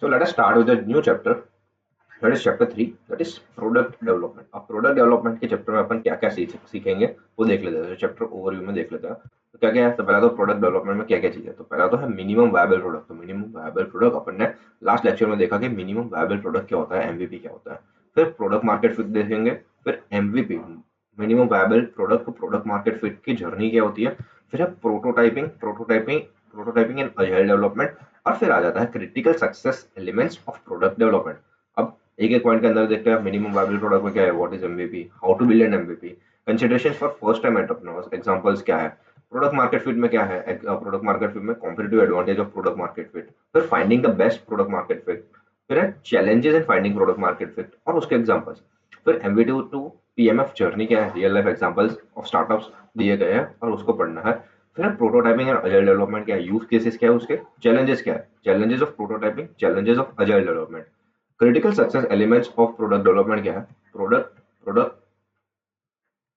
So let us start with a new chapter. That is chapter 3. That is product development. अब product development के chapter में अपन क्या क्या सीखेंगे वो देख लेते हैं. चैप्टर ओवरव्यू में देख लेते हैं. तो क्या क्या है. तो पहला तो प्रोडक्ट डेवलपमेंट में क्या क्या चीज़ है. तो पहला तो है मिनिमम वायबल प्रोडक्ट. तो मिनिमम वायबल प्रोडक्ट अपन ने लास्ट लेक्चर में देखा कि मिनिमम वायबल प्रोडक्ट क्या होता है, एमवीपी क्या होता है. फिर प्रोडक्ट मार्केट फिट देखेंगे. फिर एमवीपी मिनिमम वायबल प्रोडक्ट को प्रोडक्ट मार्केट फिट की जर्नी क्या होती है. फिर है प्रोटोटाइपिंग एंड अजाइल डेवलपमेंट. और फिर आ जाता है critical success elements of product development. अब एक एक पॉइंट के अंदर देखते हैं. मिनिमम वायबल प्रोडक्ट में क्या है, what is MVP, how to build an MVP, considerations for first time entrepreneurs, examples क्या है, प्रोडक्ट मार्केट फिट में क्या है, प्रोडक्ट मार्केट फिट में competitive advantage of product market fit, फिर finding the best product market fit, फिर है challenges in finding product market fit और उसके एग्जांपल्स, फिर एमवीपी टू पीएमएफ जर्नी क्या है, real life examples of startups दिए गए हैं और उसको पढ़ना है. फिर प्रोटोटाइपिंग एंड अजाइल डेवलपमेंट क्या है, यूज केसेस क्या है, उसके चैलेंजेस क्या है, challenges of prototyping, challenges of agile development, critical success elements of product development क्या है, प्रोडक्ट प्रोडक्ट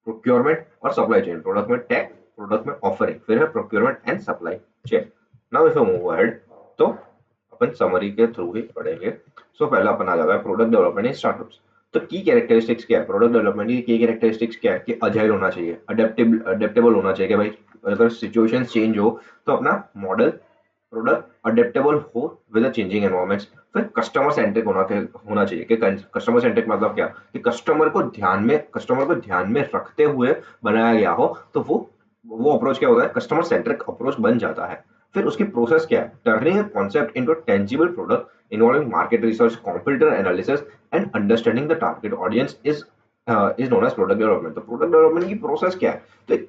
प्रोक्योरमेंट और सप्लाई चेन, प्रोडक्ट में टेक, प्रोडक्ट में ऑफरिंग, फिर है procurement and supply chain. Now if you move ahead तो अपन summary के through ही पढ़ेंगे. सो पहला अपन आ जाता है प्रोडक्ट डेवलपमेंट इन स्टार्टअप्स. तो की कैरेक्टरिस्टिक्स क्या है प्रोडक्ट डेवलपमेंट की, की कैरेक्टरिस्टिक्स क्या है कि अजाइल होना चाहिए, अडेप्टेबल होना चाहिए कि भाई अगर सिचुएशन चेंज हो तो अपना मॉडल प्रोडक्ट अडेप्टेबल हो विद द चेंजिंग एनवायरमेंट्स. फिर कस्टमर सेंट्रिक होना चाहिए कि कस्टमर सेंट्रिक मतलब क्या कि कस्टमर को ध्यान में रखते हुए बनाया गया हो तो वो अप्रोच क्या होता है, कस्टमर सेंट्रिक अप्रोच बन जाता है. फिर उसकी प्रोसेस क्या है, turning a concept into tangible product involving market research, competitor analysis and understanding the target audience is known as product development. तो प्रोडक्ट डेवलपमेंट की प्रोसेस क्या है, तो एक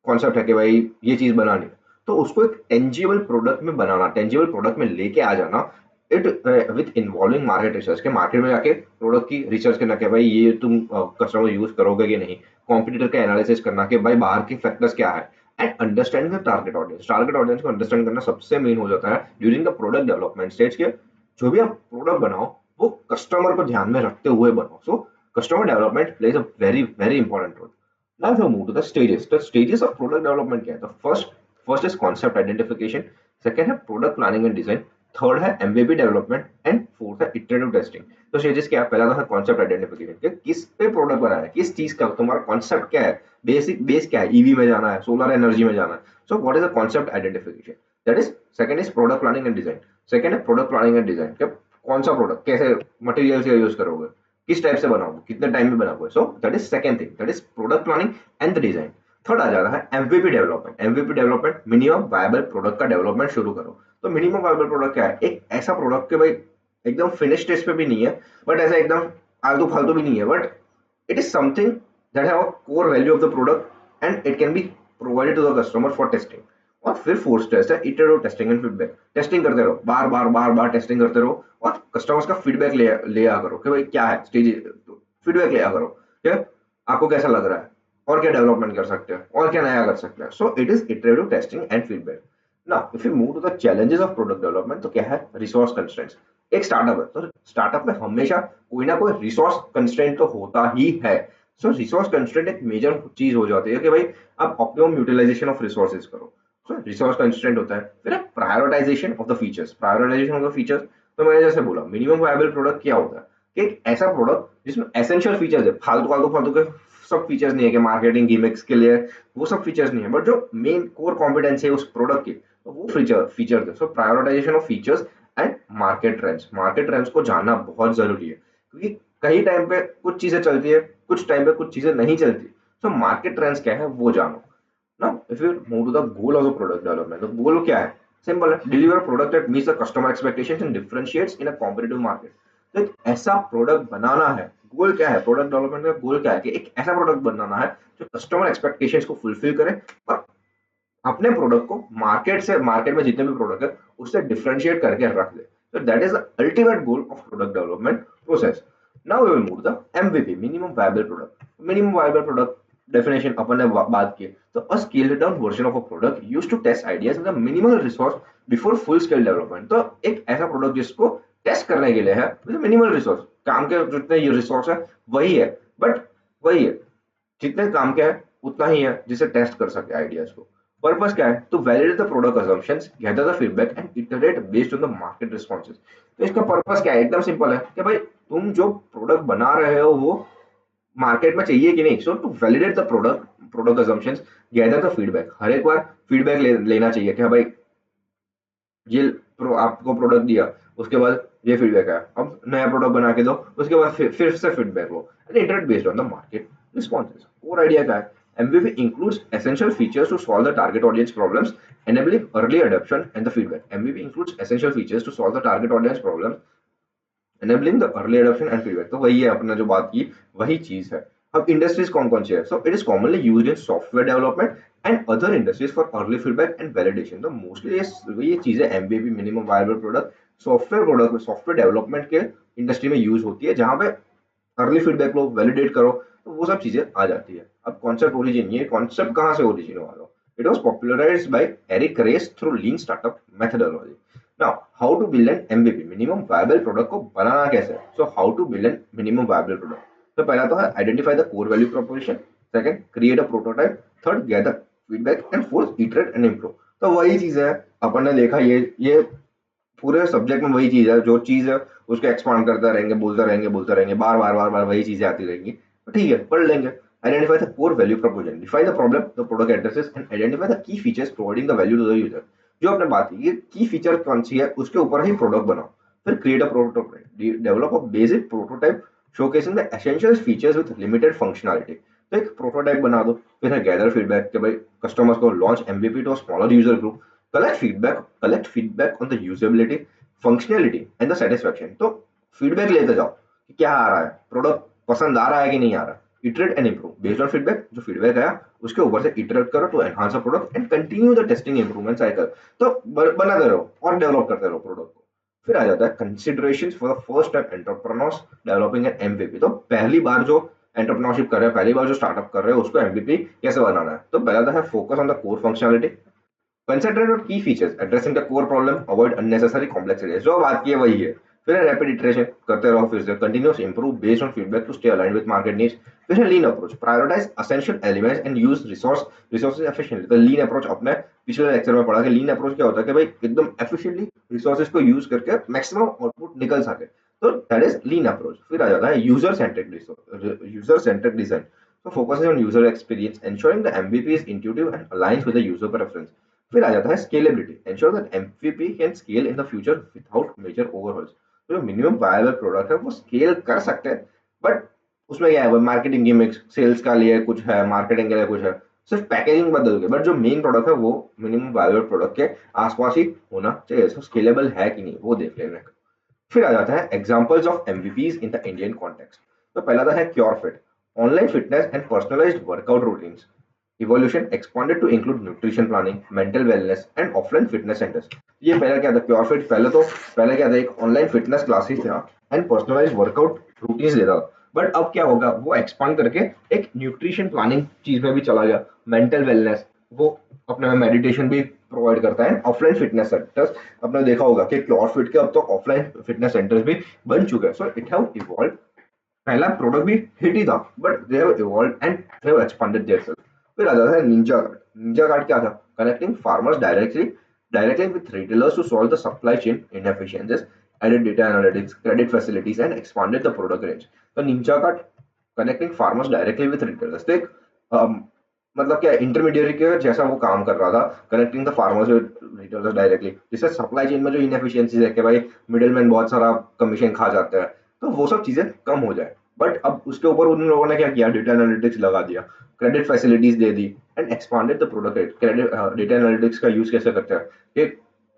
कॉन्सेप्ट है कि भाई ये चीज बनानी है तो उसको एक टेंजिबल प्रोडक्ट में बनाना, टेंजिबल प्रोडक्ट में लेके आ जाना. It with involving market research के मार्केट में जाके प्रोडक्ट की रिसर्च करना कि भाई ये तुम कस्टमर यूज करोगे कि नहीं, कॉम्पिटिटर का एनालिसिस करना कि भाई बाहर के फैक्टर्स क्या है, and understanding the target audience को अंडरस्टैंड करना सबसे मेन हो जाता है during the product development stage के. जो भी आप प्रोडक्ट बनाओ वो कस्टमर को ध्यान में रखते हुए बनाओ. So customer development plays a very very important role. Now if you move to the stages, of product development क्या है, तो first is concept identification, second है product planning and design, third है MVP डेवलपमेंट एंड फोर्थ है iterative testing. तो stages क्या है, पहला तो है कॉन्सेप्ट आइडेंटिफिकेशन कि किस पे प्रोडक्ट बनाना है, किस चीज का तुम्हारा कॉन्सेप्ट क्या है, बेस क्या है, ईवी में जाना है, सोलर एनर्जी में जाना है. So what is the concept identification, that is second is product planning and design. Second है प्रोडक्ट प्लानिंग एंड डिजाइन कि कौन सा प्रोडक्ट कैसे मटेरियल से यूज करोगे, किस टाइप से बनाओगे, कितने टाइम में बनाओगे. So that is second thing, that is product planning and the design. Third आ जाता है MVP development. MVP development minimum viable product का डेवलपमेंट शुरू करो. तो मिनिमम वायबल प्रोडक्ट क्या है, एक ऐसा प्रोडक्ट के भाई एकदम फिनिश स्टेज पे भी नहीं है बट ऐसा एकदम आलतू फालतू भी नहीं है, but it is something that have a core value of the product and it can be provided to the customer for testing. और फिर फोर्थ स्टेज है iterative testing and feedback. Testing करते रहो, बार बार टेस्टिंग करते रहो और कस्टमर्स का feedback ले आ करो कि भाई क्या है स्टेज, फीडबैक ले आ करो कि आपको कैसा लग रहा है और क्या डेवलपमेंट कर सकते हैं और क्या नया कर सकते हैं. So it is iterative testing and feedback. Now if you move to the challenges of product development, तो क्या है, रिसोर्स कंस्ट्रेंट्स. एक स्टार्टअप है तो स्टार्टअप में हमेशा कोई ना कोई रिसोर्स कंस्ट्रेंट तो होता ही है. सो रिसोर्स कंस्ट्रेंट एक मेजर चीज हो जाती है कि भाई आप ऑप्टिमम यूटिलाइजेशन ऑफ रिसोर्सेज करो. सो रिसोर्स कंस्ट्रेंट होता है. फिर prioritisation of the features. Prioritisation of the features तो मैंने जैसे बोला मिनिमम वायबल प्रोडक्ट क्या होता है कि एक ऐसा प्रोडक्ट जिसमें एसेंशियल फीचर्स है, फालतू के सब फीचर्स नहीं है कि मार्केटिंग गिमिक्स के लिए वो सब फीचर्स नहीं है, बट जो मेन कोर कॉम्पिटेंसी है उस प्रोडक्ट की तो वो फीचर्स है. So prioritization of features and market trends को जानना बहुत जरूरी है क्योंकि कई टाइम पे कुछ चीजें चलती है, कुछ टाइम पे कुछ चीजें नहीं चलती. सो मार्केट ट्रेंड्स क्या है वो जानो. Now, if you move to the goal of the product development, तो goal क्या है, सिंपल है, deliver a product that meets the customer expectations and differentiates in a competitive market. तो एक ऐसा प्रोडक्ट बनाना है. गोल क्या है प्रोडक्ट डेवलपमेंट का, गोल क्या है कि एक ऐसा प्रोडक्ट बनाना है जो कस्टमर एक्सपेक्टेशंस को फुलफिल करे और अपने प्रोडक्ट को मार्केट में जितने भी प्रोडक्ट है उससे डिफरेंशिएट करके रख दे. तो that is the ultimate goal of product development process. Now we will move the MVP, minimum viable product. Minimum viable product definition अपन ने बात की. तो a scaled down version of a product used to test ideas with a minimal resource before full scale development. तो एक ऐसा product जिसको test करने के लिए है विद मिनिमल रिसोर्स, काम के जितने ये रिसोर्स है वही है, बट वही है जितने काम के है उतना ही है जिसे टेस्ट कर सके आइडियाज को. पर्पस क्या है? To validate the product assumptions, gather the feedback and iterate based on the market responses. तो इसका पर्पस क्या है? एकदम सिंपल है कि भाई तुम जो प्रोडक्ट बना रहे हो वो मार्केट में चाहिए कि नहीं। So to validate the product assumptions, gather the feedback, हर एक बार फीडबैक लेना चाहिए कि हाँ भाई ये आपको प्रोडक्ट दिया, उसके बाद ये फीडबैक आया, अब नया प्रोडक्ट बना के दो, उसके बाद फिर से feedback low, and iterate based on the market responses. Core idea क्या है? MVP includes essential features to solve the target audience problems, enabling early adoption and the feedback. MVP includes essential features to solve the target audience problems, enabling the early adoption and feedback। तो वही है अपना जो बात की, वही चीज है। अब इंडस्ट्रीज कौन कौन सी है? So it is commonly used in software development and other industries for early feedback and validation. तो मोस्टली ये चीजें MVP, minimum viable product, software development के इंडस्ट्री में यूज होती है, जहां पे अर्ली फीडबैक लो, वैलिडेट करो, तो वो सब चीजें आ जाती है। अब कॉन्सेप्ट ओरिजिन, ये कॉन्सेप्ट कहाँ से ओरिजिन हुआ था? It was popularised by Eric Ries through lean startup methodology. Now how to build an MVP, minimum viable product को बनाना कैसे? So how to build an minimum viable product. तो पहला तो है identify the core value proposition, second create a prototype, third gather feedback and fourth iterate and improve. तो वही चीज है, अपन ने देखा ये पूरे सब्जेक्ट में वही चीज है, जो चीज है उसको एक्सपांड करते रहेंगे, बोलते रहेंगे, बार बार वही चीजें आती रहेंगी। तो ठीक है, पढ़ लेंगे। Identify the core value proposition, define the problem the product addresses and identify the key features providing the value to the user. जो आपने बात की, ये की फीचर कौन सी है, उसके ऊपर ही प्रोडक्ट बनाओ। फिर create a prototype, develop a basic prototype showcasing the essential features with limited functionality. तो एक प्रोटोटाइप बना दो। फिर है गैदर फीडबैक, कि भाई कस्टमर्स को launch MVP to smaller user group, collect feedback on the usability, functionality and the satisfaction। तो फीडबैक लेते जाओ कि क्या आ रहा है, प्रोडक्ट पसंद आ रहा है कि नहीं आ रहा। Iterate and improve based on feedback, जो फीडबैक आया उसके ऊपर से इटरेट करो to enhance a product and continue the testing improvement cycle. तो बनाते रहो और डेवलप करते रहो प्रोडक्ट को। फिर आ जाता है consideration for the first time entrepreneurs developing N MVP. तो पहली बार जो एंटरप्रेन्योरशिप कर रहे हैं, पहली बार जो स्टार्टअप कर रहे हैं, उसको एमवीपी कैसे बनाना है? तो पहला था focus on the core functionality, concentrate on key features, addressing the core problem, avoid unnecessary complexities. जो बात की है वही है। फिर रैपिड इटरेशन करते रहो, फिर से continuous improve based on feedback to stay aligned with market needs. फिर है lean approach, prioritize essential elements and use resources efficiently. तो लीन अप्रोच अपने पिछले लेक्चर में पढ़ा कि लीन अप्रोच क्या होता है, कि भाई एकदम एफिशिएंटली रिसोर्सेज को यूज करके मैक्सिमम आउटपुट निकल सके। तो दैट इज लीन अप्रोच। फिर आ जाता है user centric design. So focusing on user experience, ensuring the MVP is intuitive and aligns with the user preference। फिर आ जाता है scalability, ensure that MVP can scale in the future without major overhauls. तो जो minimum viable product है वो scale कर सकते हैं, बट उसमें क्या है, मार्केटिंग गिमिक्स, सेल्स का लिए कुछ है, मार्केटिंग के लिए कुछ है, सिर्फ पैकेजिंग बदल के, बट जो मेन प्रोडक्ट है वो मिनिमम वायबल प्रोडक्ट के आसपास ही होना चाहिए। सो स्केलेबल है कि नहीं वो देख लेना। फिर आ जाता है examples of MVPs in the Indian context. तो पहला था है cure fit, online fitness and personalised workout routines. Evolution expanded to include nutrition planning, mental wellness and offline fitness centres. ये पहला क्या था, क्योर फिट। पहले क्या था, एक ऑनलाइन फिटनेस क्लासेस था एंड पर्सनलाइज्ड वर्कआउट रूटीन्स देता था। बट अब क्या होगा, वो एक्सपांड करके एक न्यूट्रिशन प्लानिंग चीज में भी चला गया, मेंटल वेलनेस, वो अपने में मेडिटेशन भी प्रोवाइड करता है। ऑफलाइन फिटनेस सेंटर्स, आपने देखा होगा कि क्योर फिट के अब तो ऑफलाइन फिटनेस सेंटर्स भी बन चुके हैं। So it have evolve. पहला प्रोडक्ट भी हिट ही था, but they have evolve and they have expanded theirself. फिर आ जाता है निंजा कार्ड। निंजा कार्ड क्या था, connecting farmers directly with retailers to solve the supply chain inefficiencies, added data analytics, credit facilities and expanded the product range. तो Ninjacart connecting farmers directly with retailers, तो एक मतलब क्या intermediate के जैसा वो काम कर रहा था, connecting the farmers with retailers directly, जिससे सप्लाई चेन में जो इनएफिशिएंसीज है कि भाई मिडलमैन बहुत सारा कमीशन खा जाता है, तो वो सब चीजें कम हो जाए। बट अब उसके ऊपर उन लोगों ने क्या किया, डेटा एनालिटिक्स लगा दिया, credit facilities they the and expanded the product rate. Credit data analytics का यूज कैसे करते हैं कि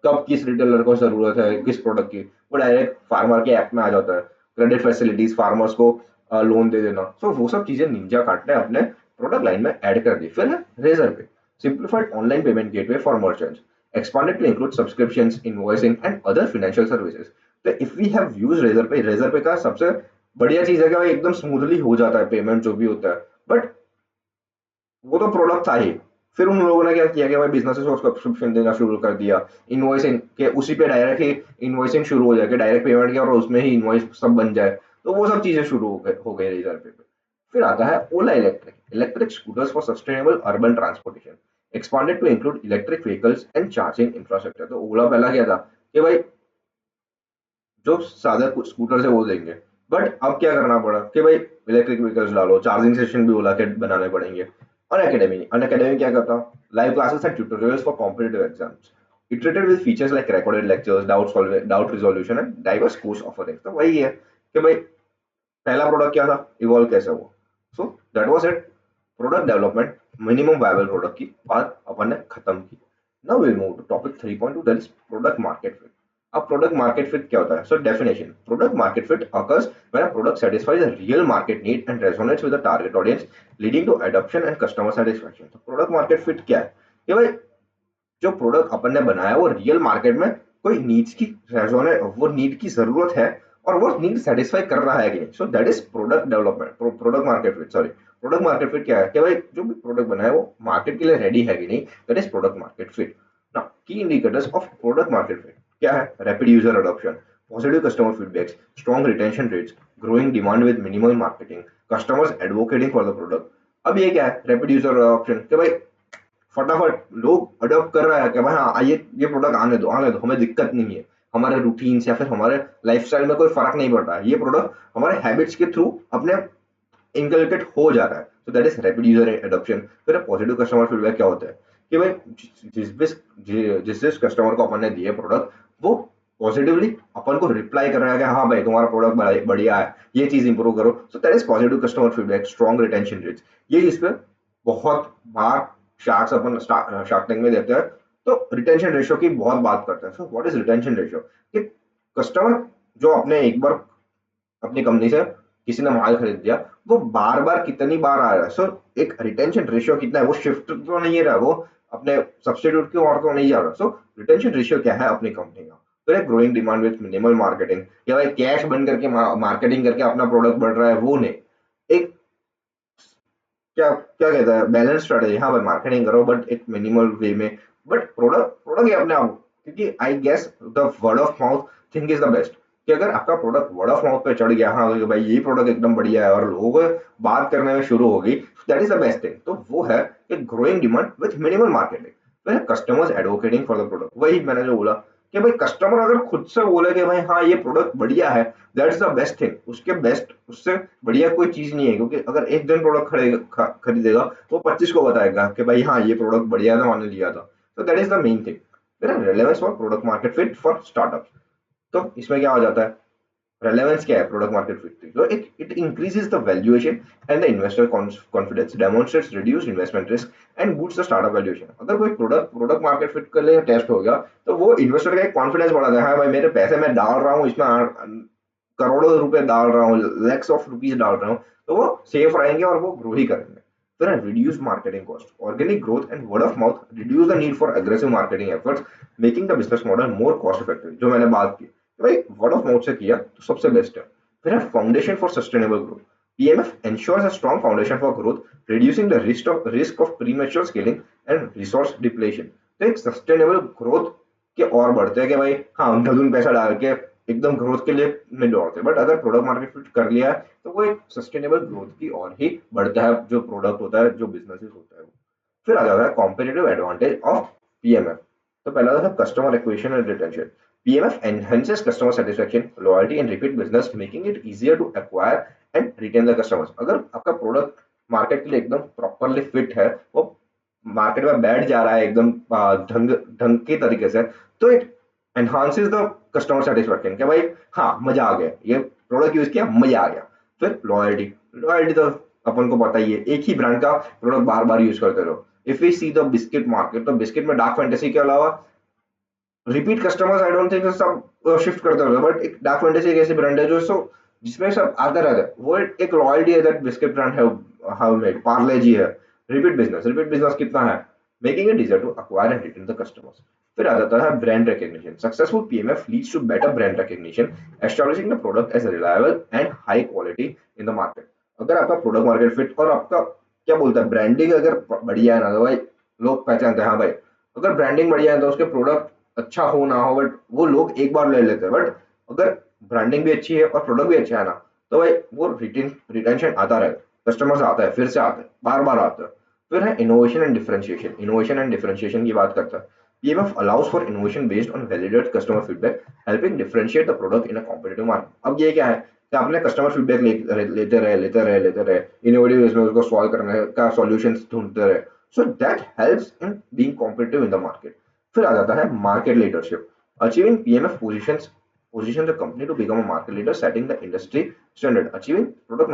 कब किस रिटेलर को जरूरत है किस प्रोडक्ट की, वो डायरेक्ट फार्मर के ऐप में आ जाता है। क्रेडिट फैसिलिटीज, फार्मर्स को लोन दे देना, सो वो सब चीजें निंजा कार्ट ने अपने प्रोडक्ट लाइन में ऐड कर दी। फिर है रेजर पे, simplified online payment gateway for merchants, expanded to include subscriptions, invoicing and other financial services। तो if we have use Razorpay का सबसे बढ़िया चीज है कि भाई एकदम स्मूथली हो जाता है पेमेंट जो भी होता है। बट वो तो प्रोडक्ट था ही। फिर उन लोगों ने क्या किया कि भाई बिजनेसेस को सब्सक्रिप्शन देना शुरू कर दिया, इनवॉइसिंग के उसी पे डायरेक्ट ही इनवॉइसिंग शुरू हो जाए, डायरेक्ट पेमेंट किया और उसमें ही इनवॉइस सब बन जाए। तो वो सब चीजें शुरू हो गई रेजर पे। फिर आता है Ola electric, electric scooters for sustainable urban transportation, expanded to include electric vehicles and charging infrastructure. तो ओला पहला क्या था कि भाई जो सादा स्कूटर से वो देंगे, बट अब क्या करना पड़ा कि भाई इलेक्ट्रिक व्हीकल्स डालो, चार्जिंग सेशन भी ओला के बनाने पड़ेंगे। और अन अकेडमी क्या करता, live classes and tutorials for competitive exams, iterated with features like recorded lectures, doubt resolution and diverse course offerings. तो वही है कि भाई पहला प्रोडक्ट क्या था, इवॉल्व कैसे हुआ। So that was it, product development, minimum viable product की बात अपन ने खत्म की। Now will move to topic 3.2, that is product market fit. अब प्रोडक्ट मार्केट फिट क्या होता है? So definition, product market fit occurs when a product satisfies a real market need and resonates with the target audience, leading to adoption and customer satisfaction। तो product market fit क्या है कि भाई जो product अपन ने बनाया वो रियल मार्केट में कोई नीड्स की रेजोनेट, वो नीड की जरूरत है और वो नीड सेटिस्फाई कर रहा है कि नहीं। सो that is product development, product market fit, sorry product market fit क्या है कि भाई जो भी प्रोडक्ट बनाया वो मार्केट के लिए रेडी है कि नहीं, that is product market fit. Now key indicators of product market fit क्या है? Rapid user adoption, positive customer feedbacks, strong retention rates, growing demand with minimal marketing, customers advocating for the product. अब ये क्या है rapid user adoption कि भाई फटाफट लोग अडॉप्ट कर रहा है कि भाई हाँ आइए ये प्रोडक्ट आने दो, हमें दिक्कत नहीं है, हमारे रूटीन या फिर हमारे लाइफस्टाइल में कोई फर्क नहीं पड़ रहा है, ये प्रोडक्ट हमारे हैबिट्स के थ्रू अपने इनकलकेट हो जा रहा है। तो that is rapid user adoption. फिर पॉजिटिव कस्टमर फीडबैक क्या होता है कि भाई जिस जिस कस्टमर को अपन ने दिए प्रोडक्ट, वो पॉजिटिवली अपन को रिप्लाई कर रहा है कि हाँ भाई तुम्हारा प्रोडक्ट बढ़िया है, ये चीज इंप्रूव करो। सो that is positive customer feedback, strong retention rates. ये चीज पे बहुत बार शार्क्स अपन शार्क टैंक में देते हैं, तो रिटेंशन रेशियो की बहुत बात करते हैं। So what is retention ratio कि कस्टमर जो अपने एक बार अपनी कंपनी से किसी ने माल खरीद दिया, वो बार बार कितनी बार आ रहा है। सो एक रिटेंशन रेशियो कितना है, वो शिफ्ट तो नहीं रहा, वो अपने सब्सटीट्यूट की ओर तो नहीं जा रहा। सो रिटेंशन रेशियो क्या है अपनी कंपनी का? तो एक growing demand with minimal marketing, या भाई कैश बन करके मार्केटिंग करके अपना प्रोडक्ट बढ़ रहा है, वो नहीं। एक क्या क्या कहता है बैलेंस स्ट्रेटेजी, हाँ भाई मार्केटिंग करो बट एक मिनिमल वे में, बट प्रोडक्ट प्रोडक्ट ये अपने आप, क्योंकि I guess the word of mouth thing is the best. कि अगर आपका प्रोडक्ट वर्ड ऑफ माउथ पे चढ़ गया, हाँ कि भाई ये प्रोडक्ट एकदम बढ़िया है और लोग बात करने में शुरू हो गई, that is the best thing. तो वो है एक growing demand with minimal marketing, फिर customers advocating for the product. वही मैंने जो बोला कि भाई कस्टमर अगर खुद से बोले कि भाई हाँ ये प्रोडक्ट बढ़िया है, दैट्स द बेस्ट थिंग। उसके बेस्ट उससे बढ़िया कोई चीज नहीं है, क्योंकि अगर एक जन प्रोडक्ट खरीदेगा वो 25 को बताएगा कि भाई हाँ ये प्रोडक्ट बढ़िया था, मैंने लिया था। तो that is the main thing. फिर relevance for product market fit for startup. तो इसमें क्या हो जाता है, रेलेवेंस क्या है प्रोडक्ट मार्केट फिट की? तो it increases the valuation and the investor confidence, demonstrates reduce investment risk and boost the startup valuation. अगर कोई प्रोडक्ट मार्केट फिट कर ले, टेस्ट हो गया, तो वो इन्वेस्टर का एक कॉन्फिडेंस बढ़ाता है, हाँ भाई मेरे पैसे मैं डाल रहा हूँ इसमें, करोड़ों रुपए डाल रहा हूँ, लैक्स ऑफ रुपीज डाल रहा हूँ, तो वो सेफ रहेंगे और वो ग्रो ही करेंगे। फिर reduce marketing cost, organic growth and word of mouth reduce the need for aggressive marketing efforts, making the business model more cost effective. जो मैंने बात की तो भाई वर्ड ऑफ माउथ से किया तो सबसे बेस्ट है। फिर है foundation for sustainable growth, PMF ensures a strong foundation for growth, reducing the risk of premature scaling and resource depletion। तो एक सस्टेनेबल ग्रोथ के और बढ़ते हैं कि भाई हाँ अंधाधुन पैसा डाल के एकदम ग्रोथ के लिए नहीं दौड़ते, बट अगर प्रोडक्ट मार्केट फिट कर लिया है तो वो एक सस्टेनेबल ग्रोथ की और ही बढ़ता है, जो प्रोडक्ट होता है, जो बिजनेसेस होता है वो। फिर आ जाता है कॉम्पिटिटिव एडवांटेज ऑफ पीएमएफ। तो पहला था customer acquisition and retention. PMF enhances customer satisfaction, loyalty and repeat business, making it easier to acquire and retain the customers। अगर आपका प्रोडक्ट मार्केट के लिए एकदम प्रॉपरली फिट है, वो मार्केट में बैठ जा रहा है एकदम ढंग ढंग के तरीके से, तो it enhances the customer satisfaction. क्या भाई हाँ मजा आ गया, ये प्रोडक्ट यूज किया मजा आ गया। फिर लॉयल्टी, लॉयल्टी तो अपन को पता ही है, एक ही ब्रांड का प्रोडक्ट बार बार यूज करते रहो। If we see the biscuit market, तो बिस्किट में डार्क फैंटेसी के अलावा repeat customers I don't think सब शिफ्ट करते होंगे, बट एक डार्क फैंटेसी एक ऐसी ब्रांड है जो सो जिसमें सब आते रहते हैं, वो एक लॉयल्टी है that biscuit brand have made. Parle G है, रिपीट बिजनेस कितना है, making it easier to acquire and retain the customers. फिर आ जाता है brand recognition. Successful PMF leads to better brand recognition, establishing the product as reliable and high quality in the market. अगर आपका product market fit और आपका क्या बोलता है ब्रांडिंग अगर बढ़िया है ना, तो भाई लोग पहचानते हैं हाँ भाई अगर ब्रांडिंग बढ़िया है तो उसके प्रोडक्ट अच्छा हो ना हो, बट वो लोग एक बार ले लेते हैं। बट अगर ब्रांडिंग भी अच्छी है और प्रोडक्ट भी अच्छा है ना, तो भाई वो रिटेंशन आता रहेगा, कस्टमर्स आता है, फिर से आता है, बार बार आता है। फिर है innovation and differentiation. Innovation and differentiation की बात करता है, PMF allows for innovation based on validated customer feedback, helping differentiate the product in a competitive market। अब ये क्या है कि आपने कस्टमर फीडबैक लेते रहे इनोवेटिव इसमें उसको सॉल्व करने का सॉल्यूशंस ढूंढते रहे, so that helps in being competitive in the market. फिर आ जाता है market leadership. Achieving PMF position the company to become a market leader, setting the industry standard। Achieving product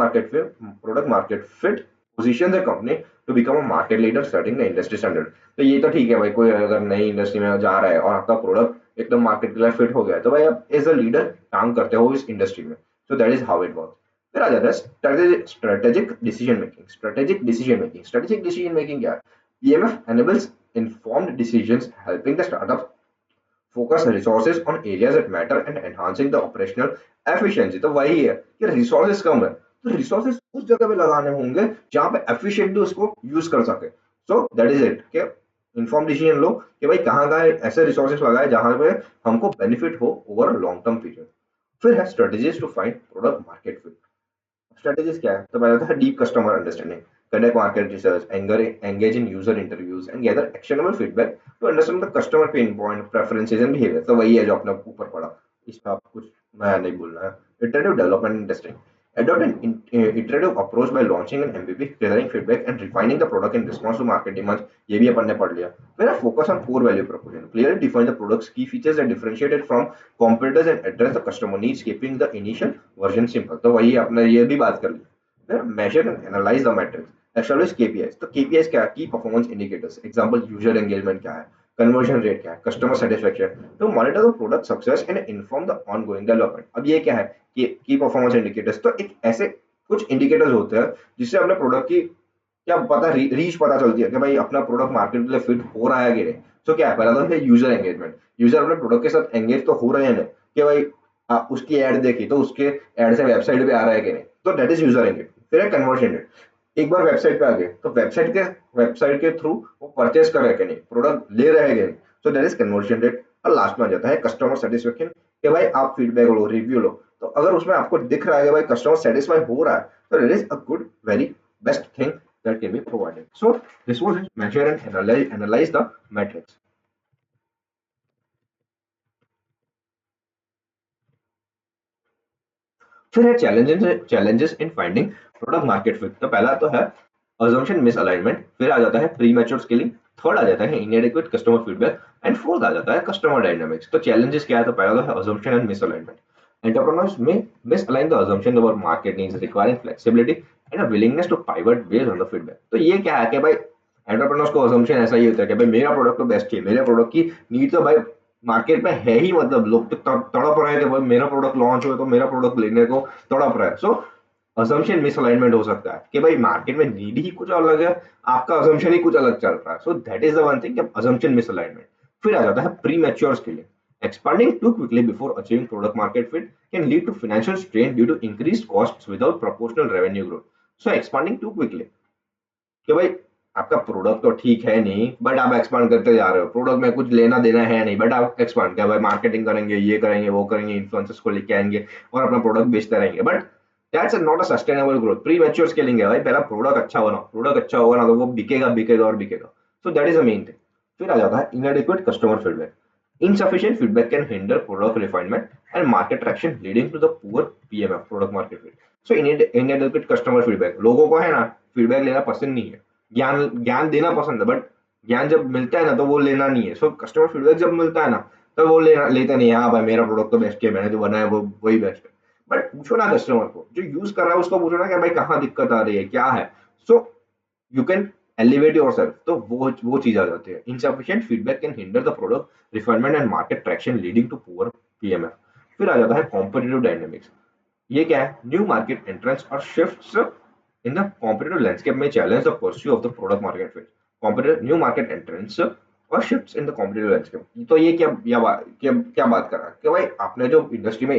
market fit position the company to become a market leader, setting the industry standard। तो ये तो ठीक है भाई, कोई अगर नई industry में जा रहा है और आपका प्रोडक्ट एकदम मार्केट के लिए फिट हो गया है तो भाई आप एज अ लीडर काम करते हो इस इंडस्ट्री में। सो that is how it work. फिर आ जाता है strategic decision making. Strategic decision making क्या है? PMF enables informed decisions, helping the startup focus resources on areas that matter and enhancing the operational efficiency। तो वही है कि रिसोर्सेज कम है तो रिसोर्सेज उस जगह पे लगाने होंगे जहां पे एफिशिएंटली उसको यूज कर सके। सो दैट इज इट कि इन्फॉर्म डिसीजन लो कि भाई कहाँ कहाँ ऐसे रिसोर्सेज लगाए जहां पे हमको बेनिफिट हो ओवर लॉन्ग टर्म पीरियड। फिर है strategies to find product market fit. Strategies क्या है? तो पहला था deep customer understanding, conduct market research, engage in user interviews, and gather actionable feedback to understand the customer pain point, preferences, and behavior। तो वही है जो अपने ऊपर पड़ा, इसमें आप कुछ नया नहीं बोलना है। Iterative development and testing, adopt an iterative approach by launching an MVP, gathering feedback, and refining the product in response to market demands। ये भी अपन ने पढ़ लिया। फिर focus on core value proposition, clearly define the product's key features that differentiate it from competitors and address the customer needs, keeping the initial version simple। तो वही अपने ये भी बात कर ली। फिर measure and analyze the metrics, establish KPIs। तो KPIs क्या है? की performance indicators. Example user engagement क्या है, कन्वर्जन रेट क्या है, कस्टमर सेटिस्फेक्शन। तो monitor the product success and inform the ongoing development. अब ये क्या है कि की परफॉर्मेंस इंडिकेटर्स, तो एक ऐसे कुछ इंडिकेटर्स होते हैं जिससे अपने प्रोडक्ट की क्या पता रीच पता चलती है कि भाई अपना प्रोडक्ट मार्केट के लिए फिट हो रहा है कि नहीं। तो क्या है? पहला तो है यूजर एंगेजमेंट। यूजर अपने प्रोडक्ट के साथ एंगेज तो हो रहे हैं ना, कि भाई उसकी एड देखी तो उसके एड से वेबसाइट पे आ रहा है कि नहीं, तो दैट इज यूजर एंगेजमेंट। फिर है कन्वर्जन रेट। एक बार वेबसाइट पे आ गए तो वेबसाइट के थ्रू वो परचेस कर रहे हैं कि नहीं, प्रोडक्ट ले रहे हैं कि नहीं, सो दैट इज कन्वर्जन रेट। और लास्ट में आ जाता है कस्टमर सेटिस्फेक्शन, कि भाई आप फीडबैक लो, रिव्यू लो, तो अगर उसमें आपको दिख रहा है कि भाई कस्टमर सेटिस्फाई हो रहा है तो that is a good very best thing that can be provided। So this was it, measure and analyze the metrics। फिर है challenges in finding product market fit। तो पहला तो है assumption misalignment, फिर आ जाता है premature scaling, थर्ड आ जाता है inadequate customer feedback, and fourth आ जाता है customer dynamics। तो challenges क्या है? तो पहला तो है assumption and misalignment। Entrepreneurs may misalign the assumption about market needs, requiring flexibility and a willingness to pivot based on the feedback। तो ये क्या है कि भाई एंटरप्रेन्योर्स को assumption ऐसा ही होता है कि भाई मेरा प्रोडक्ट तो बेस्ट है, मेरे प्रोडक्ट की नीड तो भाई मार्केट में है ही, मतलब लोग तो तड़प रहे थे भाई मेरा प्रोडक्ट लॉन्च हो तो मेरा प्रोडक्ट लेने को तड़प रहा है। सो असम्पशन मिसअलाइनमेंट हो सकता है कि भाई मार्केट में नीड ही कुछ अलग है, आपका असम्पशन ही कुछ अलग चल रहा है। So that is the one thing, assumption misalignment. फिर आ जाता है pre mature skilling. Expanding too quickly before achieving product market fit can lead to financial strain due to increased costs without proportional revenue growth। So expanding too quickly, कि भाई आपका product तो ठीक है नहीं बट आप एक्सपांड करते जा रहे हो, प्रोडक्ट में कुछ लेना देना है नहीं बट आप एक्सपांड क्या भाई मार्केटिंग करेंगे, ये करेंगे वो करेंगे, इन्फ्लुएंसर्स को लेके आएंगे और अपना प्रोडक्ट बेचते रहेंगे, but that's not a sustainable growth. Pre mature scaling है भाई, पहला प्रोडक्ट अच्छा बनाओ, प्रोडक्ट अच्छा होगा ना तो वो बिकेगा बिकेगा और बिकेगा। सो that is the main thing. फिर आ जाता है इनएडिक्वेट customer feedback. Insufficient feedback can hinder product refinement and market traction, leading to the poor PMF, product market fit। So inadequate customer feedback, लोगों को है ना फीडबैक लेना पसंद नहीं है, ज्ञान ज्ञान देना पसंद है बट ज्ञान जब मिलता है ना तो वो लेना नहीं है। सो कस्टमर फीडबैक जब मिलता है ना तो वो लेना लेते नहीं है, हाँ भाई मेरा प्रोडक्ट तो बेस्ट है, मैंने जो बनाया वो वही बेस्ट है। बट पूछो ना कस्टमर को, जो यूज कर रहा है उसको पूछो ना कि भाई कहाँ दिक्कत आ रही है, क्या है। So you can elevate yourself, तो वो चीज आ जाती है। Insufficient feedback can hinder the product refinement and market traction, leading to poor PMF। फिर आ जाता है कॉम्पिटिटिव डायनेमिक्स। ये क्या है? न्यू मार्केट एंट्रेंस और shifts in the competitive landscape may challenge the pursue of the product market fit. Competitive new market entrants और shifts in the competitive landscape. तो ये क्या बात कर रहा है कि भाई आपने जो इंडस्ट्री में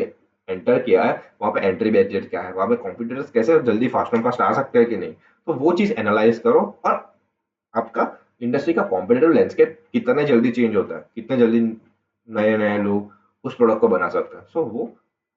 एंटर किया है वहां पे एंट्री बैरियर क्या है, वहां पे कॉम्पिटिटर्स कैसे जल्दी फास्ट एंड फास्ट आ सकते हैं कि नहीं, तो वो चीज एनालाइज करो। और आपका इंडस्ट्री का कॉम्पिटिटिव लैंडस्केप कितने जल्दी चेंज होता है, कितने जल्दी नए नए लोग उस प्रोडक्ट को बना सकते हैं, सो वो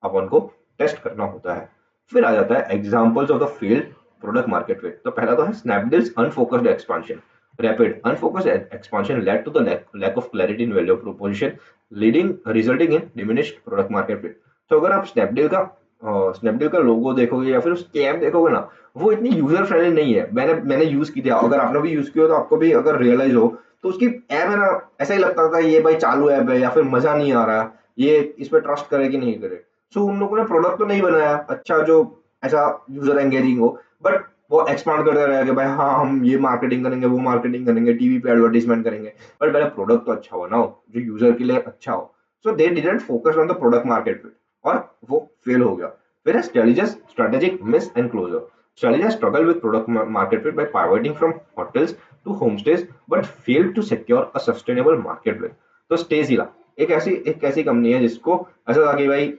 अपन को टेस्ट करना होता है। फिर आ जाता है examples of the field product market fit. तो पहला तो है Snapdeal's unfocused expansion. Rapid unfocused expansion led to the lack of clarity in value proposition, leading resulting in diminished product market fit। तो अगर आप स्नैपडील का लोगो देखोगे या फिर उसकी ऐप देखोगे ना, वो इतनी यूजर फ्रेंडली नहीं है। मैंने मैंने यूज की थी, अगर आपने भी यूज किया हो तो आपको भी अगर रियलाइज हो, तो उसकी ऐप है ना, ऐसा ही लगता था ये भाई चालू ऐप है या फिर मजा नहीं आ रहा, ये इस पे ट्रस्ट करे कि नहीं करे। सो उन लोगों ने प्रोडक्ट तो नहीं बनाया अच्छा जो ऐसा यूजर एंगेजिंग हो, बट वो एक्सपांड करते रहे कि भाई हाँ हम ये मार्केटिंग करेंगे, वो मार्केटिंग करेंगे, टीवी पे एडवर्टाइजमेंट करेंगे, बट पहले प्रोडक्ट तो अच्छा बनाओ जो यूजर के लिए अच्छा हो। So they didn't focus on the product market fit, और वो फेल हो गया। फिर strategic miss and closure। Challenges struggle with product market fit by pivoting from hotels to homestays, but failed to secure a sustainable market with। तो स्टेजिला एक ऐसी company है जिसको ऐसा था कि भाई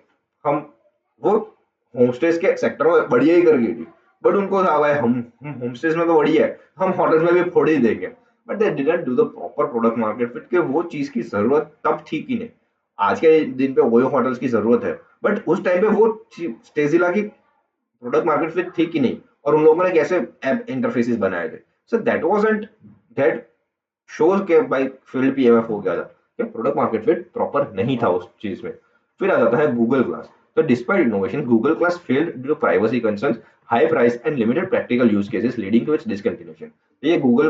हम वो होमस्टेज के सेक्टर में बढ़िया ही कर गई थी, बट उनको था भाई हम होमस्टेज में तो बढ़िया है, हम होटल्स में भी फोड़ ही देंगे। But they didn't do the proper product market fit के वो चीज की जरूरत तब थी कि नहीं। आज के दिन पे वही होटल्स की जरूरत है, बट उस टाइम पे वो स्टेजिला की प्रोडक्ट मार्केट फिट थी कि नहीं, और उन लोगों ने कैसे ऐप इंटरफेसेस बनाए थे। So that wasn't that shows के भाई फील्ड पीएमएफ हो गया था कि प्रोडक्ट मार्केट फिट प्रॉपर नहीं था उस चीज में। फिर आ जाता है गूगल क्लास। तो despite innovation Google Glass failed due to privacy concerns, high price and limited practical use cases leading to its discontinuation. ये गूगल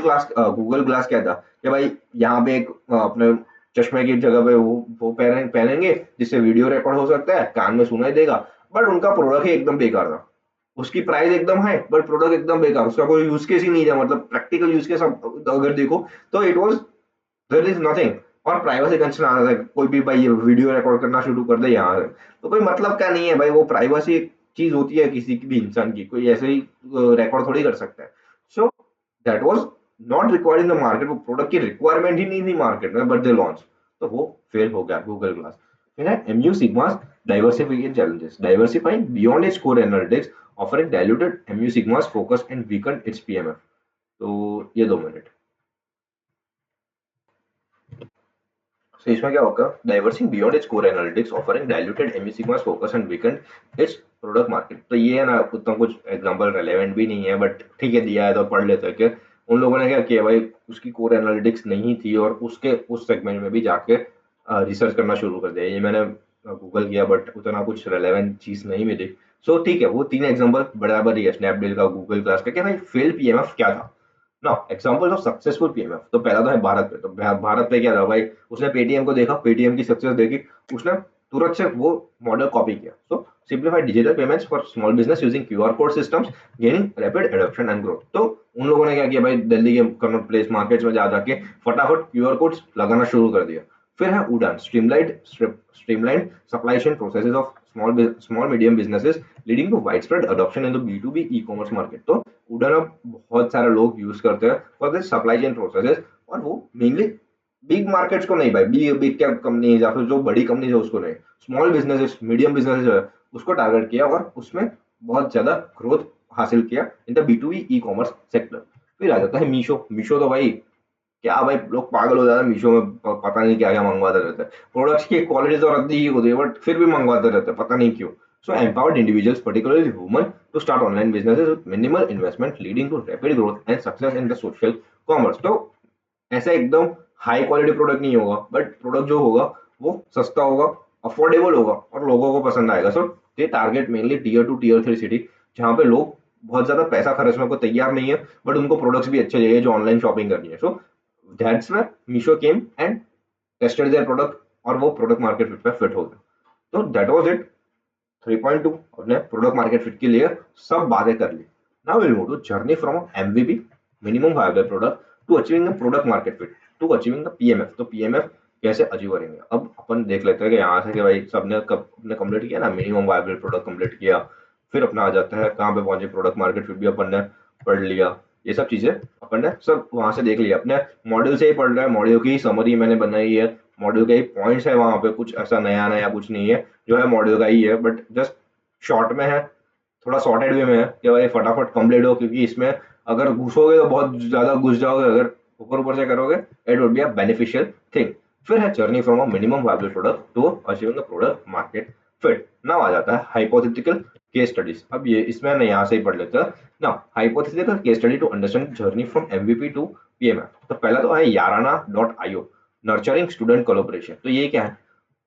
ग्लास क्या था कि भाई यहाँ पे एक अपने चश्मे की जगह पे वो पहनेंगे जिससे वीडियो रिकॉर्ड हो सकता है, कान में सुनाई देगा, बट उनका प्रोडक्ट ही एकदम बेकार था। उसकी प्राइस एकदम हाई बट प्रोडक्ट एकदम बेकार, उसका कोई यूज केस ही नहीं था, मतलब प्रैक्टिकल यूज केस अगर देखो तो it was there is nothing. और प्राइवेसी कंसर्न आ रहा था, कोई भी भाई ये वीडियो रिकॉर्ड करना शुरू कर दे यहाँ से, तो कोई मतलब का नहीं है भाई, वो प्राइवेसी एक चीज होती है किसी की भी इंसान की, कोई ऐसे ही रिकॉर्ड थोड़ी कर सकता है। So that was not required in the market, वो प्रोडक्ट की रिक्वायरमेंट ही नहीं थी मार्केट में, बट दे लॉन्च, तो वो फेल हो गया गूगल ग्लास। फिर है Mu Sigma's diversification challenges. Diversifying beyond its core analytics, offering diluted Mu Sigma's focus and weaken its PMF. तो ये 2 मिनट। So इसमें क्या होगा, diversing beyond its core analytics, offering diluted Mu Sigma's focus and weakened its product market. तो ये है ना, उतना कुछ एग्जांपल रेलेवेंट भी नहीं है, बट ठीक है दिया है तो पढ़ लेते हैं कि उन लोगों ने क्या किया भाई, उसकी कोर एनालिटिक्स नहीं थी और उसके उस सेगमेंट में भी जाके रिसर्च करना शुरू कर दिया। ये मैंने गूगल किया बट उतना कुछ रेलेवेंट चीज नहीं मिली। सो ठीक है, वो 3 एग्जांपल बराबर ही है, स्नैपडील का, गूगल क्लास का, क्या भाई फेल्ड पीएमएफ क्या था। Now example of successful PMF. तो पहला तो है भारत पे। तो भारत पे क्या था भाई, उसने पेटीएम को देखा, पेटीएम की सक्सेस देखी, उसने तुरंत से वो मॉडल कॉपी किया। So simplified digital payments for small business using QR code systems, gaining rapid adoption and growth. तो उन लोगों ने क्या किया भाई, दिल्ली के कनॉट प्लेस मार्केट्स में जा जाके फटाफट क्यूआर कोड्स लगाना शुरू कर दिया। फिर है Udaan, streamlined supply chain processes of small medium businesses, leading to widespread adoption in the बी2बी ई कॉमर्स मार्केट। तो उड़ान अब बहुत सारे लोग यूज करते हैं for this supply chain processes, और वो मेनली बिग मार्केट्स को नहीं भाई, बिग बिग कैप कंपनी या फिर जो बड़ी कंपनी है उसको नहीं, स्मॉल बिजनेसेस मीडियम बिजनेसेस है उसको टारगेट किया, और उसमें बहुत ज्यादा ग्रोथ हासिल किया इन द बी2बी ई कॉमर्स सेक्टर। फिर आ जाता है मीशो। मीशो तो भाई क्या भाई, लोग पागल हो जाते हैं मीशो में, पता नहीं क्या क्या मंगवाते रहते हैं, प्रोडक्ट्स की क्वालिटी तो रद्दी ही होती है बट फिर भी मंगवाते रहते हैं, पता नहीं क्यों। So empowered individuals particularly women to start online businesses with minimal investment, leading to rapid growth and success in the social commerce. तो ऐसा एकदम हाई क्वालिटी प्रोडक्ट नहीं होगा, बट प्रोडक्ट जो होगा वो सस्ता होगा, अफोर्डेबल होगा और लोगों को पसंद आएगा। So they target mainly tier 2 tier 3 city, जहाँ पे लोग बहुत ज्यादा पैसा खर्चने को तैयार नहीं है, बट उनको प्रोडक्ट्स भी अच्छे चाहिए जो ऑनलाइन शॉपिंग करनी है। So that's where Meesho came and tested their product, और वो प्रोडक्ट मार्केट फिट पे फिट हो गया। तो दैट वाज इट। 3.2 अपने प्रोडक्ट मार्केट फिट के लिए सब बातें कर ली। Now will move to journey from MVP, minimum viable product, to achieving the product market fit, to achieving the PMF. तो पीएमएफ कैसे अचीव करेंगे, अब अपन देख लेते हैं कि यहाँ से कि भाई सबने अपने कंप्लीट किया ना, मिनिमम वायबल प्रोडक्ट कंप्लीट किया, फिर अपना आ जाता है कहाँ पे पहुंचे, प्रोडक्ट मार्केट फिट भी अपन ने पढ़ लिया, ये सब चीजें अपन ने सब वहां से देख लिया, अपने मॉड्यूल से ही पढ़ रहा है, मॉड्यूल की समरी मैंने बनाई है, मॉड्यूल के ही पॉइंट्स है, वहां पे कुछ ऐसा नया नया कुछ नहीं है, जो है मॉड्यूल का ही है, बट जस्ट शॉर्ट में है, थोड़ा सॉर्टेड वे में है कि भाई फटाफट कंप्लीट हो, क्योंकि इसमें अगर घुसोगे तो बहुत ज्यादा घुस जाओगे, अगर ऊपर ऊपर से करोगे it would be a beneficial thing. फिर है journey from a minimum viable product to achieving the product market fit. Now आ जाता है हाइपोथेटिकल केस स्टडीज। अब ये इसमें ना यहाँ से ही पढ़ लेते हैं ना। हाइपोथेसिस का case study to understand journey from MVP to PMF. तो पहला तो है yarana.io नर्चरिंग स्टूडेंट कोलैबोरेशन। तो ये क्या है?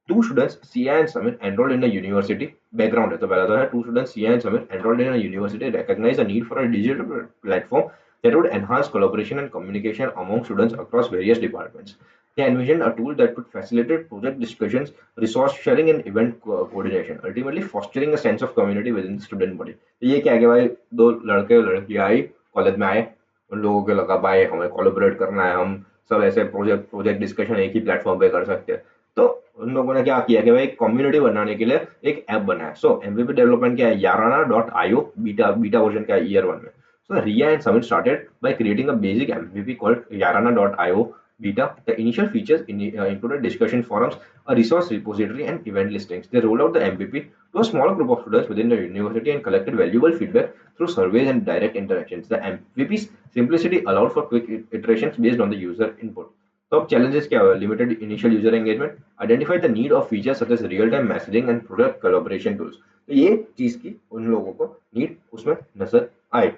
Two students, Sia and Samir, enrolled in a university. Background है तो पहला तो है two students, Sia and Samir, enrolled in a university, recognize the need for a digital platform that would enhance collaboration and communication among students across various departments. They envisioned a tool that could facilitate project discussions, resource sharing, and event coordination, ultimately fostering a sense of community within the student body. तो ये क्या है कि भाई दो लड़के और लड़कियां आई, कॉलेज में आए, उन लोगों को लगा भाई हमें कोलैबोरेट करना है, हम सब ऐसे प्रोजेक्ट प्रोजेक्ट डिस्कशन एक ही प्लेटफॉर्म पे कर सकते हैं। तो उन लोगों ने क्या किया कि भाई कम्युनिटी बनाने के लिए एक ऐप बनाया। सो एमवीपी डेवलपमेंट क्या है? yarana.io बीटा बीटा वर्जन का ईयर 1 में। So Ria and Summit started by creating a basic MVP called yarana.io beta. The initial features included discussion forums, a resource repository, and event listings. They rolled out the MVP to a small group of students within the university and collected valuable feedback through surveys and direct interactions. The MVP's simplicity allowed for quick iterations based on the user input. Top challenges क्या हुआ? Limited initial user engagement, identify the need of features such as real-time messaging and product collaboration tools. तो ये चीज की उन लोगों को need उसमें नजर आई।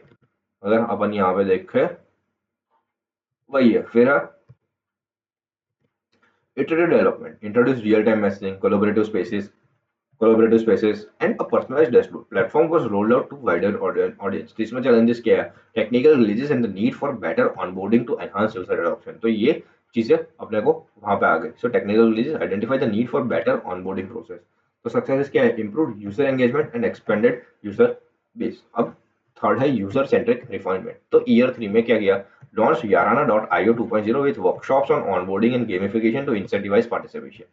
अगर अपन यहाँ पे देखें वही है। फिर iterative development, introduce real-time messaging, collaborative spaces, and a personalized dashboard. Platform was rolled out to wider audience. तो इसमें challenges क्या है? Technical releases and the need for better onboarding to enhance user adoption. तो ये चीजें अपने को वहां पे आ गई। So technical releases identify the need for better onboarding process. तो सक्सेस क्या है? Improved user engagement and expanded user base. अब थर्ड है यूजर सेंट्रिक रिफाइनमेंट। तो ईयर 3 में क्या किया? Launch yarana.io 2.0 with workshops on onboarding and gamification to incentivise participation.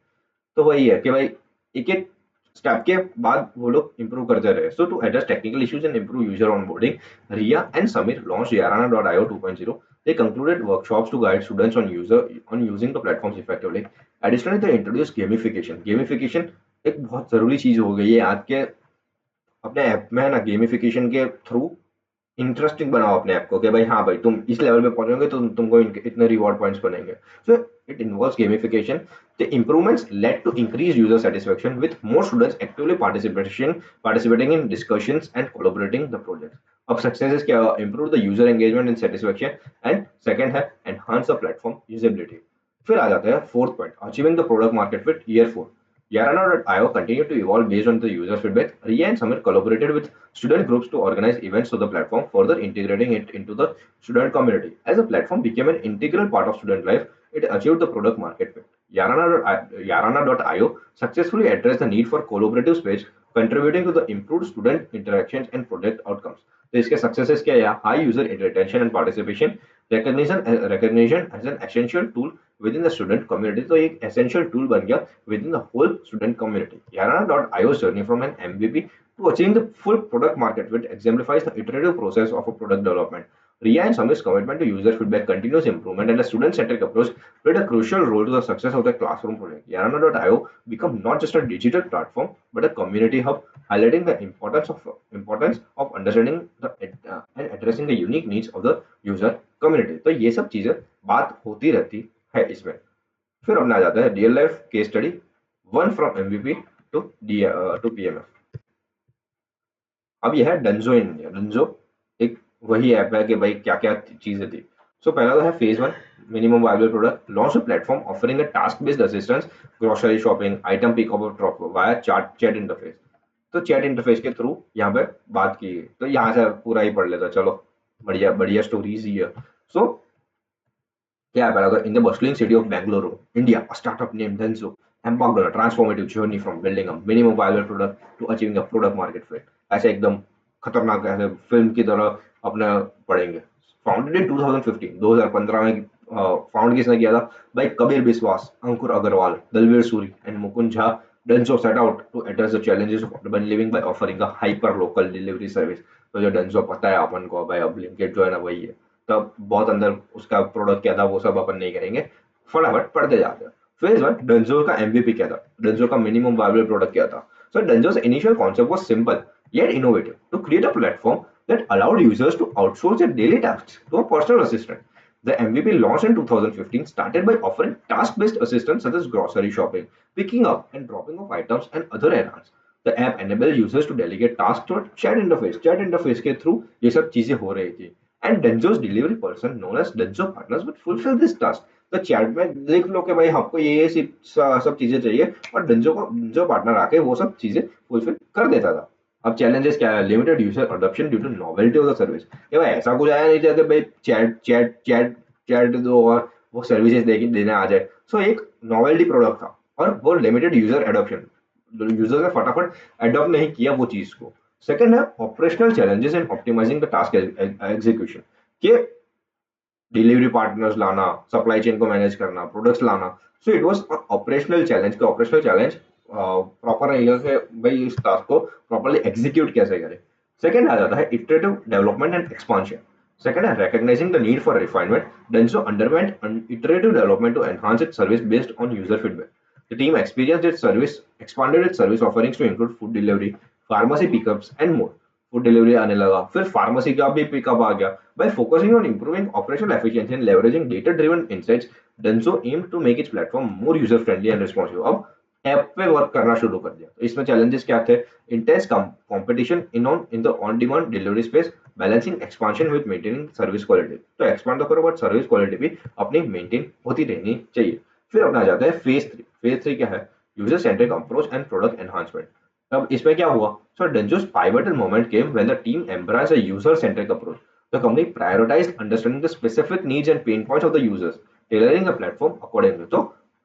तो वही है कि भाई एक एक स्टेप के बाद वो लोग इंप्रूव करते रहे। So to address technical issues and improve user onboarding, Riya and Sameer launch yarana.io 2.0. They concluded workshops to guide students on using the platforms effectively. Additionally, they introduced gamification. Gamification एक बहुत जरूरी चीज हो गई है आज के अपने ऐप में, है ना। गेमिफिकेशन के थ्रू इंटरेस्टिंग बनाओ अपने ऐप को कि भाई हाँ भाई तुम इस लेवल पे पहुंचोगे तो तुमको इतने रिवॉर्ड पॉइंट्स बनेंगे। So it involves gamification. The improvements led to increase user satisfaction with more students actively participating in discussions and collaborating the project. अब सक्सेस क्या? Improve the user engagement and satisfaction, and second है enhance the platform usability. फिर आ जाते हैं fourth point, achieving the product market fit year 4। Yarana.io continued to evolve based on the user feedback. Ria and Samir collaborated with student groups to organize events to the platform, further integrating it into the student community. As the platform became an integral part of student life, it achieved the product market fit. Yarana.io successfully addressed the need for collaborative space, contributing to the improved student interactions and project outcomes. तो इसके successes क्या है? High user retention and participation, recognition as an essential tool within the student community. तो एक essential tool बन गया within the whole student community. Yarana.io's journey from an MVP to achieving the full product market fit exemplifies the iterative process of a product development. Ria and Samir's commitment to user feedback, continuous improvement, and a student-centric approach played a crucial role to the success of the classroom project. Yarana.io became not just a digital platform but a community hub, highlighting the importance of understanding and addressing the unique needs of the user community. तो ये सब चीजें बात होती रहती है इसमें। फिर अपना आ जाता है real life case study, one from MVP to PMF. अब यह है डंजो इन इंडिया। डंजो एक वही ऐप है कि भाई क्या क्या चीजें थी। सो पहला तो है phase 1, minimum viable product, launch a platform offering a task based assistance, grocery shopping, item pickup और ड्रॉप वाया चैट इंटरफेस। तो चैट इंटरफेस के थ्रू यहाँ पे बात की गई। तो यहाँ से पूरा ही पढ़ लेता, चलो बढ़िया बढ़िया स्टोरीज ही है। सो क्या है? पहला तो in the bustling city of Bengaluru, India, a startup named Denso embarked on a transformative journey from building a minimum viable product to achieving a product market fit. ऐसे एकदम खतरनाक ऐसे फिल्म की तरह अपने पढ़ेंगे। फाउंडेड इन 2015, 2015 में फाउंड किसने किया था? भाई Kabir Biswas, Ankur Agarwal, Dalvir Suri and Mukund Jha. Denso set out to address the challenges of urban living by offering a hyper local delivery service. तो जो Denso पता है अपन को, भाई अब ब्लिंकिट जो है ना वही है। तब बहुत अंदर उसका प्रोडक्ट क्या था वो सब अपन नहीं करेंगे, फटाफट पढ़ते जाते हैं। फेज 1, डंजो का एमवीपी क्या था? डंजो का मिनिमम वायबल प्रोडक्ट क्या था? सो डंजो's initial concept was simple yet innovative, to create a platform that allowed users to outsource their daily tasks to a personal assistant. The MVP launched in 2015 started by offering task-based assistance such as grocery shopping, picking up and dropping off items, and other errands. The app enable users to delegate task through chat interface के through ये सब चीजें हो रही थी। And Dunzo's delivery person known as Dunzo partners would fulfil this task. तो chat में लिख लो कि भाई आपको ये सब चीजें चाहिए, और डेंजो पार्टनर आके वो सब चीजें फुलफिल कर देता था। अब चैलेंजेस क्या है? Limited user adoption due to novelty of the service. कि भाई ऐसा कुछ आया नहीं था कि भाई चैट दो और वो सर्विसेज देने आ जाए। सो एक नोवेल्टी प्रोडक्ट था, और वो लिमिटेड यूजर एडॉप्शन, यूजर ने फटाफट एडॉप्ट नहीं किया वो चीज को। सेकंड है operational challenges in optimising the task execution. कि डिलीवरी पार्टनर्स लाना, सप्लाई चेन को मैनेज करना, प्रोडक्ट्स लाना। So it was operational challenge. के ऑपरेशनल चैलेंज प्रॉपर नहीं है कि भाई इस टास्क को प्रॉपर्ली एग्जीक्यूट कैसे करें। सेकंड आ जाता है iterative development and expansion. Second है recognizing the need for refinement. Denso underwent an iterative development to enhance its service based on user feedback. The team expanded its service offerings to include food delivery, pharmacy pickups, and more. Food delivery आने लगा, फिर pharmacy का भी pickup आ गया। By focusing on improving operational efficiency and leveraging data-driven insights, Denso aimed to make its platform more user-friendly and responsive. अब app पे work करना शुरू कर दिया। तो इसमें चैलेंजेस क्या थे? Intense competition in the on demand delivery space, balancing expansion with maintaining service quality. तो एक्सपांड तो करो बट सर्विस क्वालिटी भी अपनी मेंटेन होती रहनी चाहिए। फिर अपना जाता है फेज थ्री। फेज थ्री क्या है? User centric approach and product enhancement. अब इसमें क्या हुआ? So Denjo's pivotal moment came when the team embraced a user-centric approach. The company prioritized understanding the specific needs and pain points of the users, tailoring the platform accordingly. तो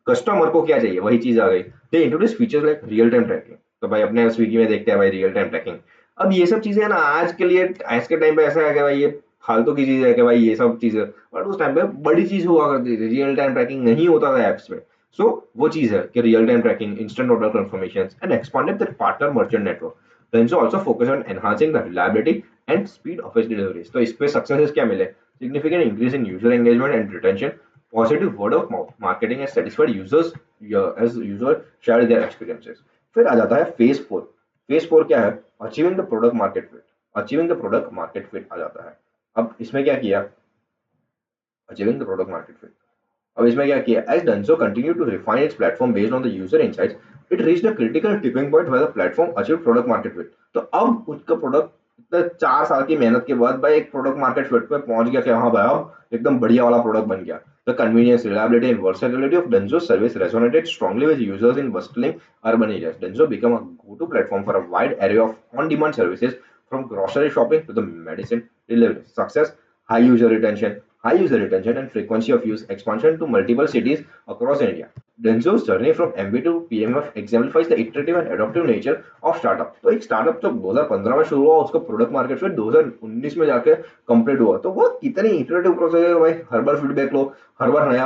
customer को क्या चाहिए वही चीज आ गई। They introduce features like real time tracking. तो भाई अपने स्विगी में देखते हैं भाई रियल टाइम ट्रैकिंग। अब ये सब चीजें ना आज के लिए, आज के टाइम पे ऐसा है कि भाई ये फालतू की चीज है कि भाई ये सब चीजें, बट उस टाइम पे बड़ी चीज हुआ करती थी। रियल टाइम ट्रैकिंग नहीं होता था एप्स में। सो वो चीज है कि real time tracking, instant order confirmations, and expanded their partner merchant network. Denso also focused on enhancing the reliability and speed of its deliveries. तो इस पे सक्सेसेस क्या मिले? Significant increase in user engagement and retention, positive word of mouth marketing has satisfied users, as user shared their experiences. फिर आ जाता है phase four. Phase four क्या है? Achieving the product market fit. Achieving the product market fit आ जाता है। अब इसमें क्या किया? Achieving the product market fit. अब इसमें क्या किया? As Denso continued to refine its platform based on the user insights, it reached a critical tipping point where the platform achieved product market fit. तो अब उसका प्रोडक्ट इतने 4 साल की मेहनत के बाद भाई एक प्रोडक्ट मार्केट फिट पे पहुंच गया कि हाँ भाई अब एकदम बढ़िया वाला प्रोडक्ट बन गया। The convenience, reliability, and versatility of Denso's service resonated strongly with users in bustling urban areas. Denso became a go-to platform for a wide array of on-demand services, from grocery shopping to the medicine delivery. Success, high user retention and frequency of use, expansion to multiple cities across India. Denso's journey from MB to PMF exemplifies the iterative and adaptive nature of startup. तो एक startup जब 2015 में शुरू हुआ, उसका product market फिर 2019 में जाके कंप्लीट हुआ। तो वो कितनी इटरेटिव प्रोसेस है भाई। हर बार फीडबैक लो, हर बार नया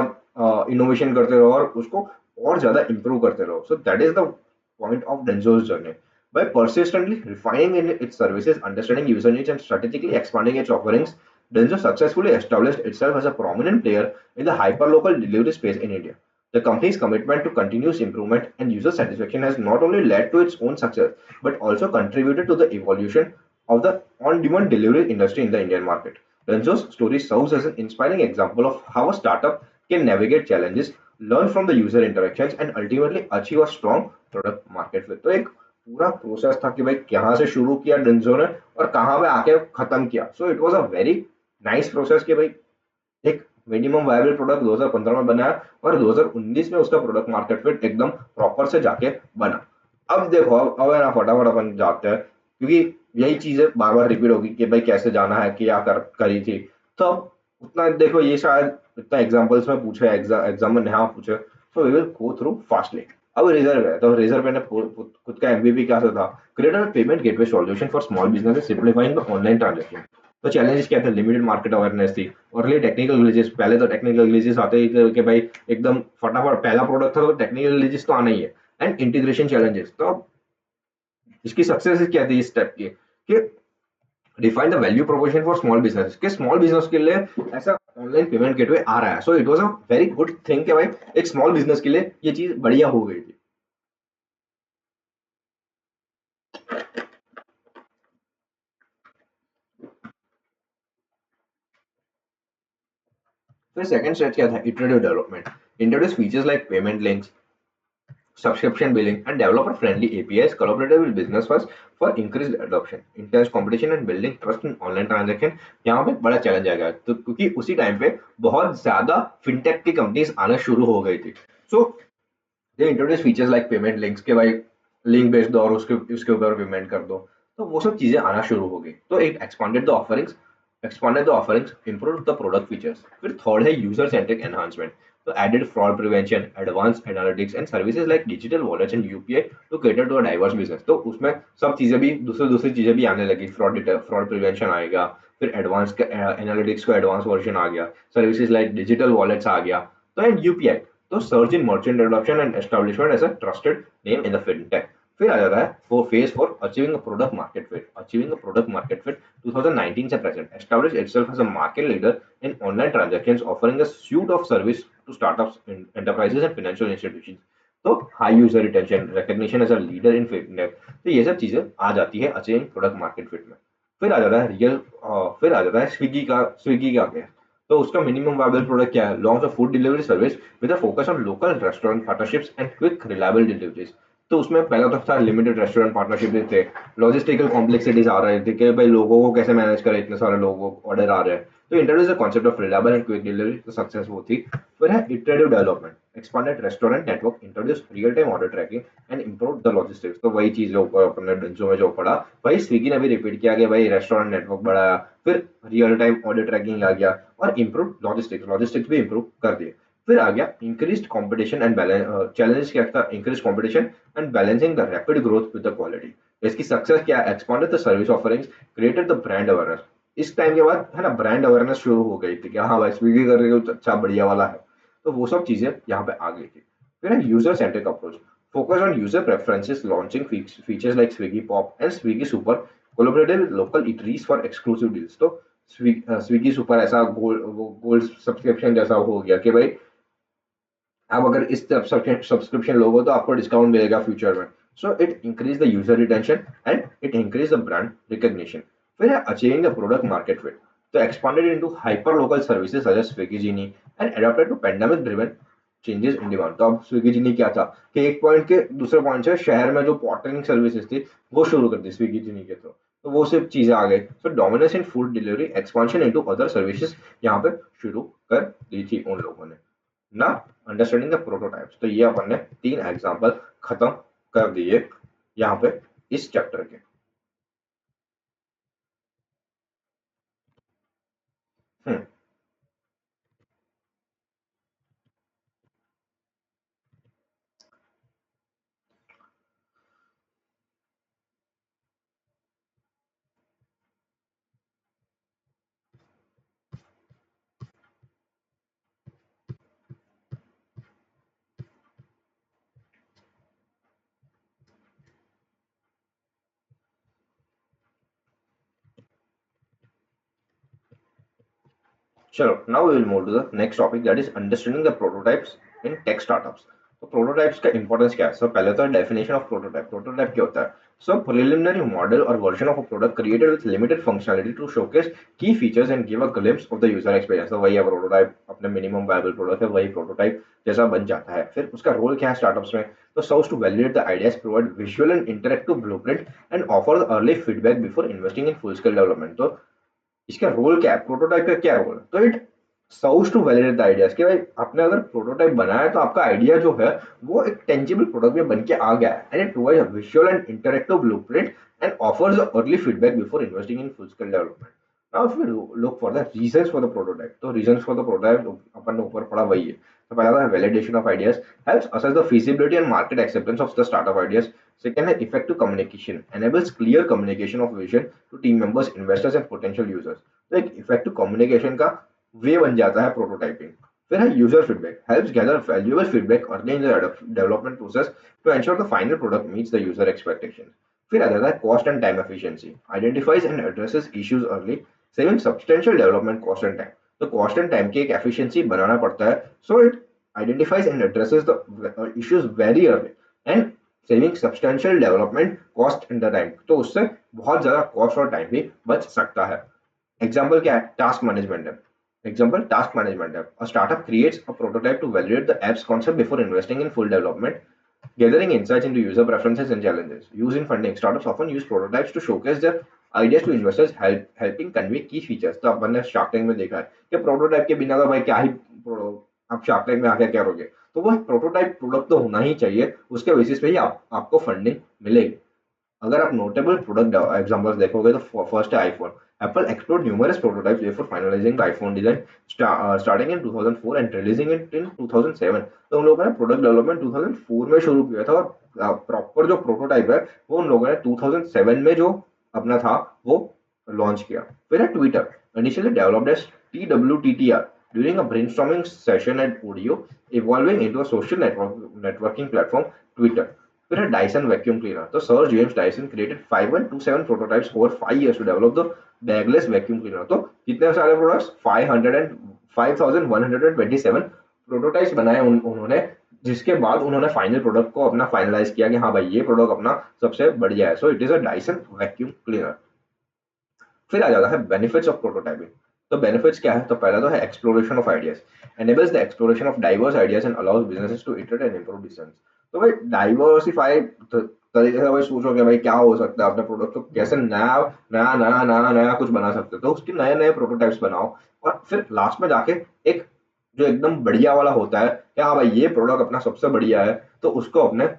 इनोवेशन करते रहो और उसको और ज्यादा इंप्रूव करते रहो। सो that is the point of Denso's journey. By persistently refining its services, understanding user needs, and strategically expanding its offerings, Denso successfully established itself as a prominent player in the hyperlocal delivery space in India. The company's commitment to continuous improvement and user satisfaction has not only led to its own success, but also contributed to the evolution of the on-demand delivery industry in the Indian market. Denso's story serves as an inspiring example of how a startup can navigate challenges, learn from the user interactions, and ultimately achieve a strong product market fit. तो एक पूरा process था कि भाई कहाँ से शुरू किया डेंजो ने और कहाँ पे आके खत्म किया। सो it was a very nice process कि भाई एक मिनिमम वायबल प्रोडक्ट 2015 में बनाया और 2019 में उसका प्रोडक्ट मार्केट फिट एकदम प्रॉपर से जाके बना। अब देखो, अब है ना फटाफट अपन जाते हैं, क्योंकि यही चीजें बार बार रिपीट होगी कि भाई कैसे जाना है, क्या करी थी। तो अब उतना देखो, ये शायद इतना एग्जांपल्स में पूछे, एग्जाम में यहाँ पूछे, so we will go through fastly. अब रेजर है, तो रेजर पे ने खुद का एमवीपी क्या था? Create a payment gateway solution for small business, simplifying the online transaction. तो चैलेंजेस क्या थे? लिमिटेड मार्केट अवेयरनेस थी, और टेक्निकल ग्लिचेस। पहले तो टेक्निकल ग्लिचेस आते ही थे कि भाई एकदम फटाफट पहला प्रोडक्ट था तो टेक्निकल ग्लिचेस तो आना ही है। And integration challenges. तो इसकी सक्सेस क्या थी इस स्टेप की? कि define the value proposition for small business, के स्मॉल बिजनेस के लिए ऐसा ऑनलाइन पेमेंट गेटवे आ रहा है। So it was a very good thing कि भाई एक स्मॉल बिजनेस के लिए ये चीज बढ़िया हो गई थी। फिर सेकंड स्टेज क्या था? Iterative development. Introduce features like payment links, subscription billing, and developer-friendly APIs collaborated with business first for increased adoption. Intense competition and building trust in online transaction यहाँ पे बड़ा चैलेंज आ गया तो क्योंकि उसी टाइम पे बहुत ज्यादा फिनटेक की कंपनीज आना शुरू हो गई थी. So they introduce features like payment links के भाई लिंक भेज दो और उसके ऊपर पेमेंट कर दो. तो वो सब चीजें आना शुरू हो गई. तो it expanded the offerings, improved the product features. फिर थर्ड है यूजर सेंट्रिक एनहांसमेंट. तो added fraud prevention, advanced analytics and services like digital wallets and UPI to cater to a diverse business. तो उसमें सब चीजें भी दूसरी दूसरी चीजें भी आने लगी. फ्रॉड प्रिवेंशन आएगा, फिर एडवांस एनालिटिक्स का एडवांस वर्जन आ गया, सर्विसेज लाइक डिजिटल वॉलेट्स आ गया. तो एंड यूपीआई. तो surge in merchant adoption and establishment as a trusted name in the fintech. फिर आ जाता है वो phase for achieving a product market fit. 2019 से present establish itself as a market leader in online transactions, offering a suite of service to startups, enterprises and financial institutions. तो high user retention, recognition as a leader in fitness. तो ये सब चीजें आ जाती है achieving product market fit में. फिर आ जाता है स्विगी का क्या. तो उसका मिनिमम वायबल प्रोडक्ट क्या है? Launch of food delivery service with a focus on local restaurant partnerships and quick reliable deliveries. तो उसमें पहला तो था लिमिटेड रेस्टोरेंट पार्टनरशिप थे, लॉजिस्टिकल कॉम्प्लेक्सिटीज आ रहे थे कि भाई लोगों को कैसे मैनेज करें, इतने सारे लोगों को ऑर्डर आ रहे हैं. तो introduce the concept of reliable and quick delivery. तो सक्सेस वो थी. फिर है iterative development, expanded restaurant network, introduce real time order tracking and improve the logistics. तो वही चीज जो अपने जो में जो पड़ा वही स्विगी ने भी रिपीट किया कि भाई रेस्टोरेंट नेटवर्क बढ़ाया, फिर रियल टाइम ऑर्डर ट्रैकिंग आ गया और इंप्रूव लॉजिस्टिक्स भी इंप्रूव कर दिए. फिर आ गया increased competition and balance. Challenge क्या था? Increase competition and balancing the rapid growth with the quality. इसकी सक्सेस क्या है? Expanded the service offerings, created the brand awareness. इस टाइम के बाद है ना ब्रांड अवेयरनेस शुरू हो गई थी कि हाँ भाई स्विगी कर रही हो तो अच्छा बढ़िया वाला है. तो वो सब चीजें यहाँ पे आ गई थी. फिर है user centric approach, focus on user preferences, launching features like Swiggy pop and Swiggy super, collaborated with local eateries for exclusive deals. तो स्विगी सुपर ऐसा गोल्ड सब्सक्रिप्शन जैसा हो गया कि भाई आप अगर इस सब्सक्रिप्शन लोगे तो आपको डिस्काउंट मिलेगा फ्यूचर में. So it increase the user retention and it increase the brand recognition. फिर है achieving the product market fit. तो expanded into hyper local services such as Swiggy Genie and adopted to pandemic driven changes in demand. तो अब Swiggy जीनी क्या था कि एक point के दूसरे पॉइंट से शहर में जो पॉटरिंग सर्विसेज थी वो शुरू कर दी स्विगी जीनी के थ्रू. तो वो सब चीजें आ गई. So dominance in food delivery, expansion into other services यहाँ पे शुरू कर दी थी उन लोगों ने ना. Understanding the prototypes. तो ये अपन ने 3 एग्जांपल खत्म कर दिए यहाँ पे इस चैप्टर के. हम्म. चलो now we will move to the next topic, that is understanding the prototypes in tech startups. तो प्रोटोटाइप्स का इंपॉर्टेंस क्या है? सो पहले तो डेफिनेशन ऑफ प्रोटोटाइप. प्रोटोटाइप क्या होता है? सो प्रिलिमिनरी मॉडल और version of a product created with limited functionality to showcase key features and give a glimpse of the user experience. तो वही है प्रोटोटाइप. अपने मिनिमम वायबल प्रोडक्ट है वही प्रोटोटाइप जैसा बन जाता है. फिर उसका रोल क्या है स्टार्टअप्स में? तो serves to validate the ideas, provide visual and interactive blueprint and offer the early feedback before investing in full scale development. तो इसका रोल क्या है? प्रोटोटाइप का क्या रोल है? तो it serves to validate the ideas कि भाई आपने अगर प्रोटोटाइप बनाया है तो आपका आइडिया जो है वो एक टेंजिबल प्रोडक्ट में बन के आ गया है. And it provides a visual and interactive blueprint and offers early feedback before investing in full scale development. Now if you look for the reasons for the prototype. तो रीजंस फॉर द प्रोटोटाइप अपन ने ऊपर पढ़ा वही है. तो पहला था validation of ideas, helps assess the feasibility and market acceptance of the startup ideas. Second है effective communication, enables clear communication of vision to team members, investors and potential users. तो एक इफेक्टिव कम्युनिकेशन का वे बन जाता है prototyping. फिर है user feedback, helps gather valuable feedback early in the development process to ensure the final product meets the user expectation. फिर आ जाता है cost and time efficiency, identifies and addresses issues early, saving substantial development cost and time. तो cost and time की एक efficiency बनाना पड़ता है. So it identifies and addresses the issues very early and saving substantial development cost in the time. तो उससे बहुत ज्यादा कॉस्ट और टाइम भी बच सकता है. एग्जाम्पल क्या है? टास्क मैनेजमेंट है. एग्जाम्पल टास्क मैनेजमेंट है. A startup creates a prototype to validate the app's concept before investing in full development. Gathering insights into user preferences and challenges. Use in funding. Startups often use prototypes to showcase their ideas to investors, helping convey key features. तो अपन ने shark tank में देखा है कि prototype के बिना तो भाई क्या ही आप शार्क टैंक में आके क्या करोगे। तो वो प्रोटोटाइप प्रोडक्ट तो होना ही चाहिए, उसके बेसिस पे ही आपको फंडिंग मिलेगी। अगर आप नोटेबल प्रोडक्ट एग्जांपल्स देखोगे तो फर्स्ट है iPhone. Apple explored numerous prototypes before finalising the iPhone design starting in 2004 and releasing it in 2007। तो उन लोगों ने प्रोडक्ट डेवलपमेंट 2004 में शुरू किया था और प्रॉपर जो प्रोटोटाइप है वो उन लोगों ने 2007 में जो अपना था वो लॉन्च किया। फिर है Twitter, initially developed as TWTTR during a brainstorming session at Odeo, evolving into a social networking platform, Twitter. फिर है डायसन वैक्यूम क्लीनर। तो sir James Dyson created 5127 prototypes over 5 years to develop the bagless vacuum cleaner. तो कितने सारे products 5127 prototypes बनाए उन्होंने, जिसके बाद उन्होंने फाइनल प्रोडक्ट को अपना फाइनलाइज किया कि हाँ भाई ये प्रोडक्ट अपना सबसे बढ़िया है। So it is a Dyson vacuum cleaner. फिर आ जाता है बेनिफिट्स ऑफ प्रोटोटाइपिंग। तो बेनिफिट्स क्या है, तो पहला तो है exploration of ideas, enables the exploration of diverse ideas and allows businesses to iterate and improve decisions। तो भाई डाइवर्सिफाइड तरीके से भाई सोचो कि भाई क्या हो सकता है अपने प्रोडक्ट को कैसे नया नया नया नया नया कुछ बना सकते हो, तो उसके नए नए प्रोटोटाइप्स बनाओ और फिर लास्ट में जाके एक जो एकदम बढ़िया वाला होता है कि हाँ भाई ये प्रोडक्ट अपना सबसे बढ़िया है, तो उसको अपने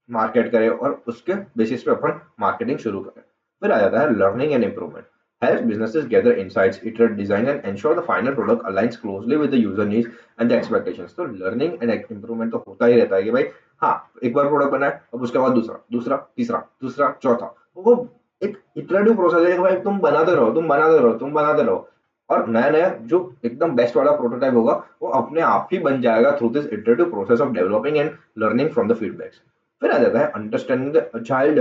मार्केट करें और उसके बेसिस पे अपन मार्केटिंग शुरू करें। फिर आ जाता है learning and improvement, helps businesses gather insights, iterate design and ensure the final product aligns closely with the user needs and the expectations। तो लर्निंग एंड इम्प्रूवमेंट तो होता ही रहता है कि भाई हाँ एक बार प्रोडक्ट बना है अब उसके बाद दूसरा दूसरा तीसरा दूसरा चौथा, तो वो एक इटरेटिव प्रोसेस है कि भाई तुम बनाते रहो तुम बनाते रहो तुम बनाते रहो और नया नया जो एकदम बेस्ट वाला प्रोटोटाइप होगा वो अपने आप ही बन जाएगा through this iterative process of developing and learning from the feedbacks. फिर आ जाता है understanding the agile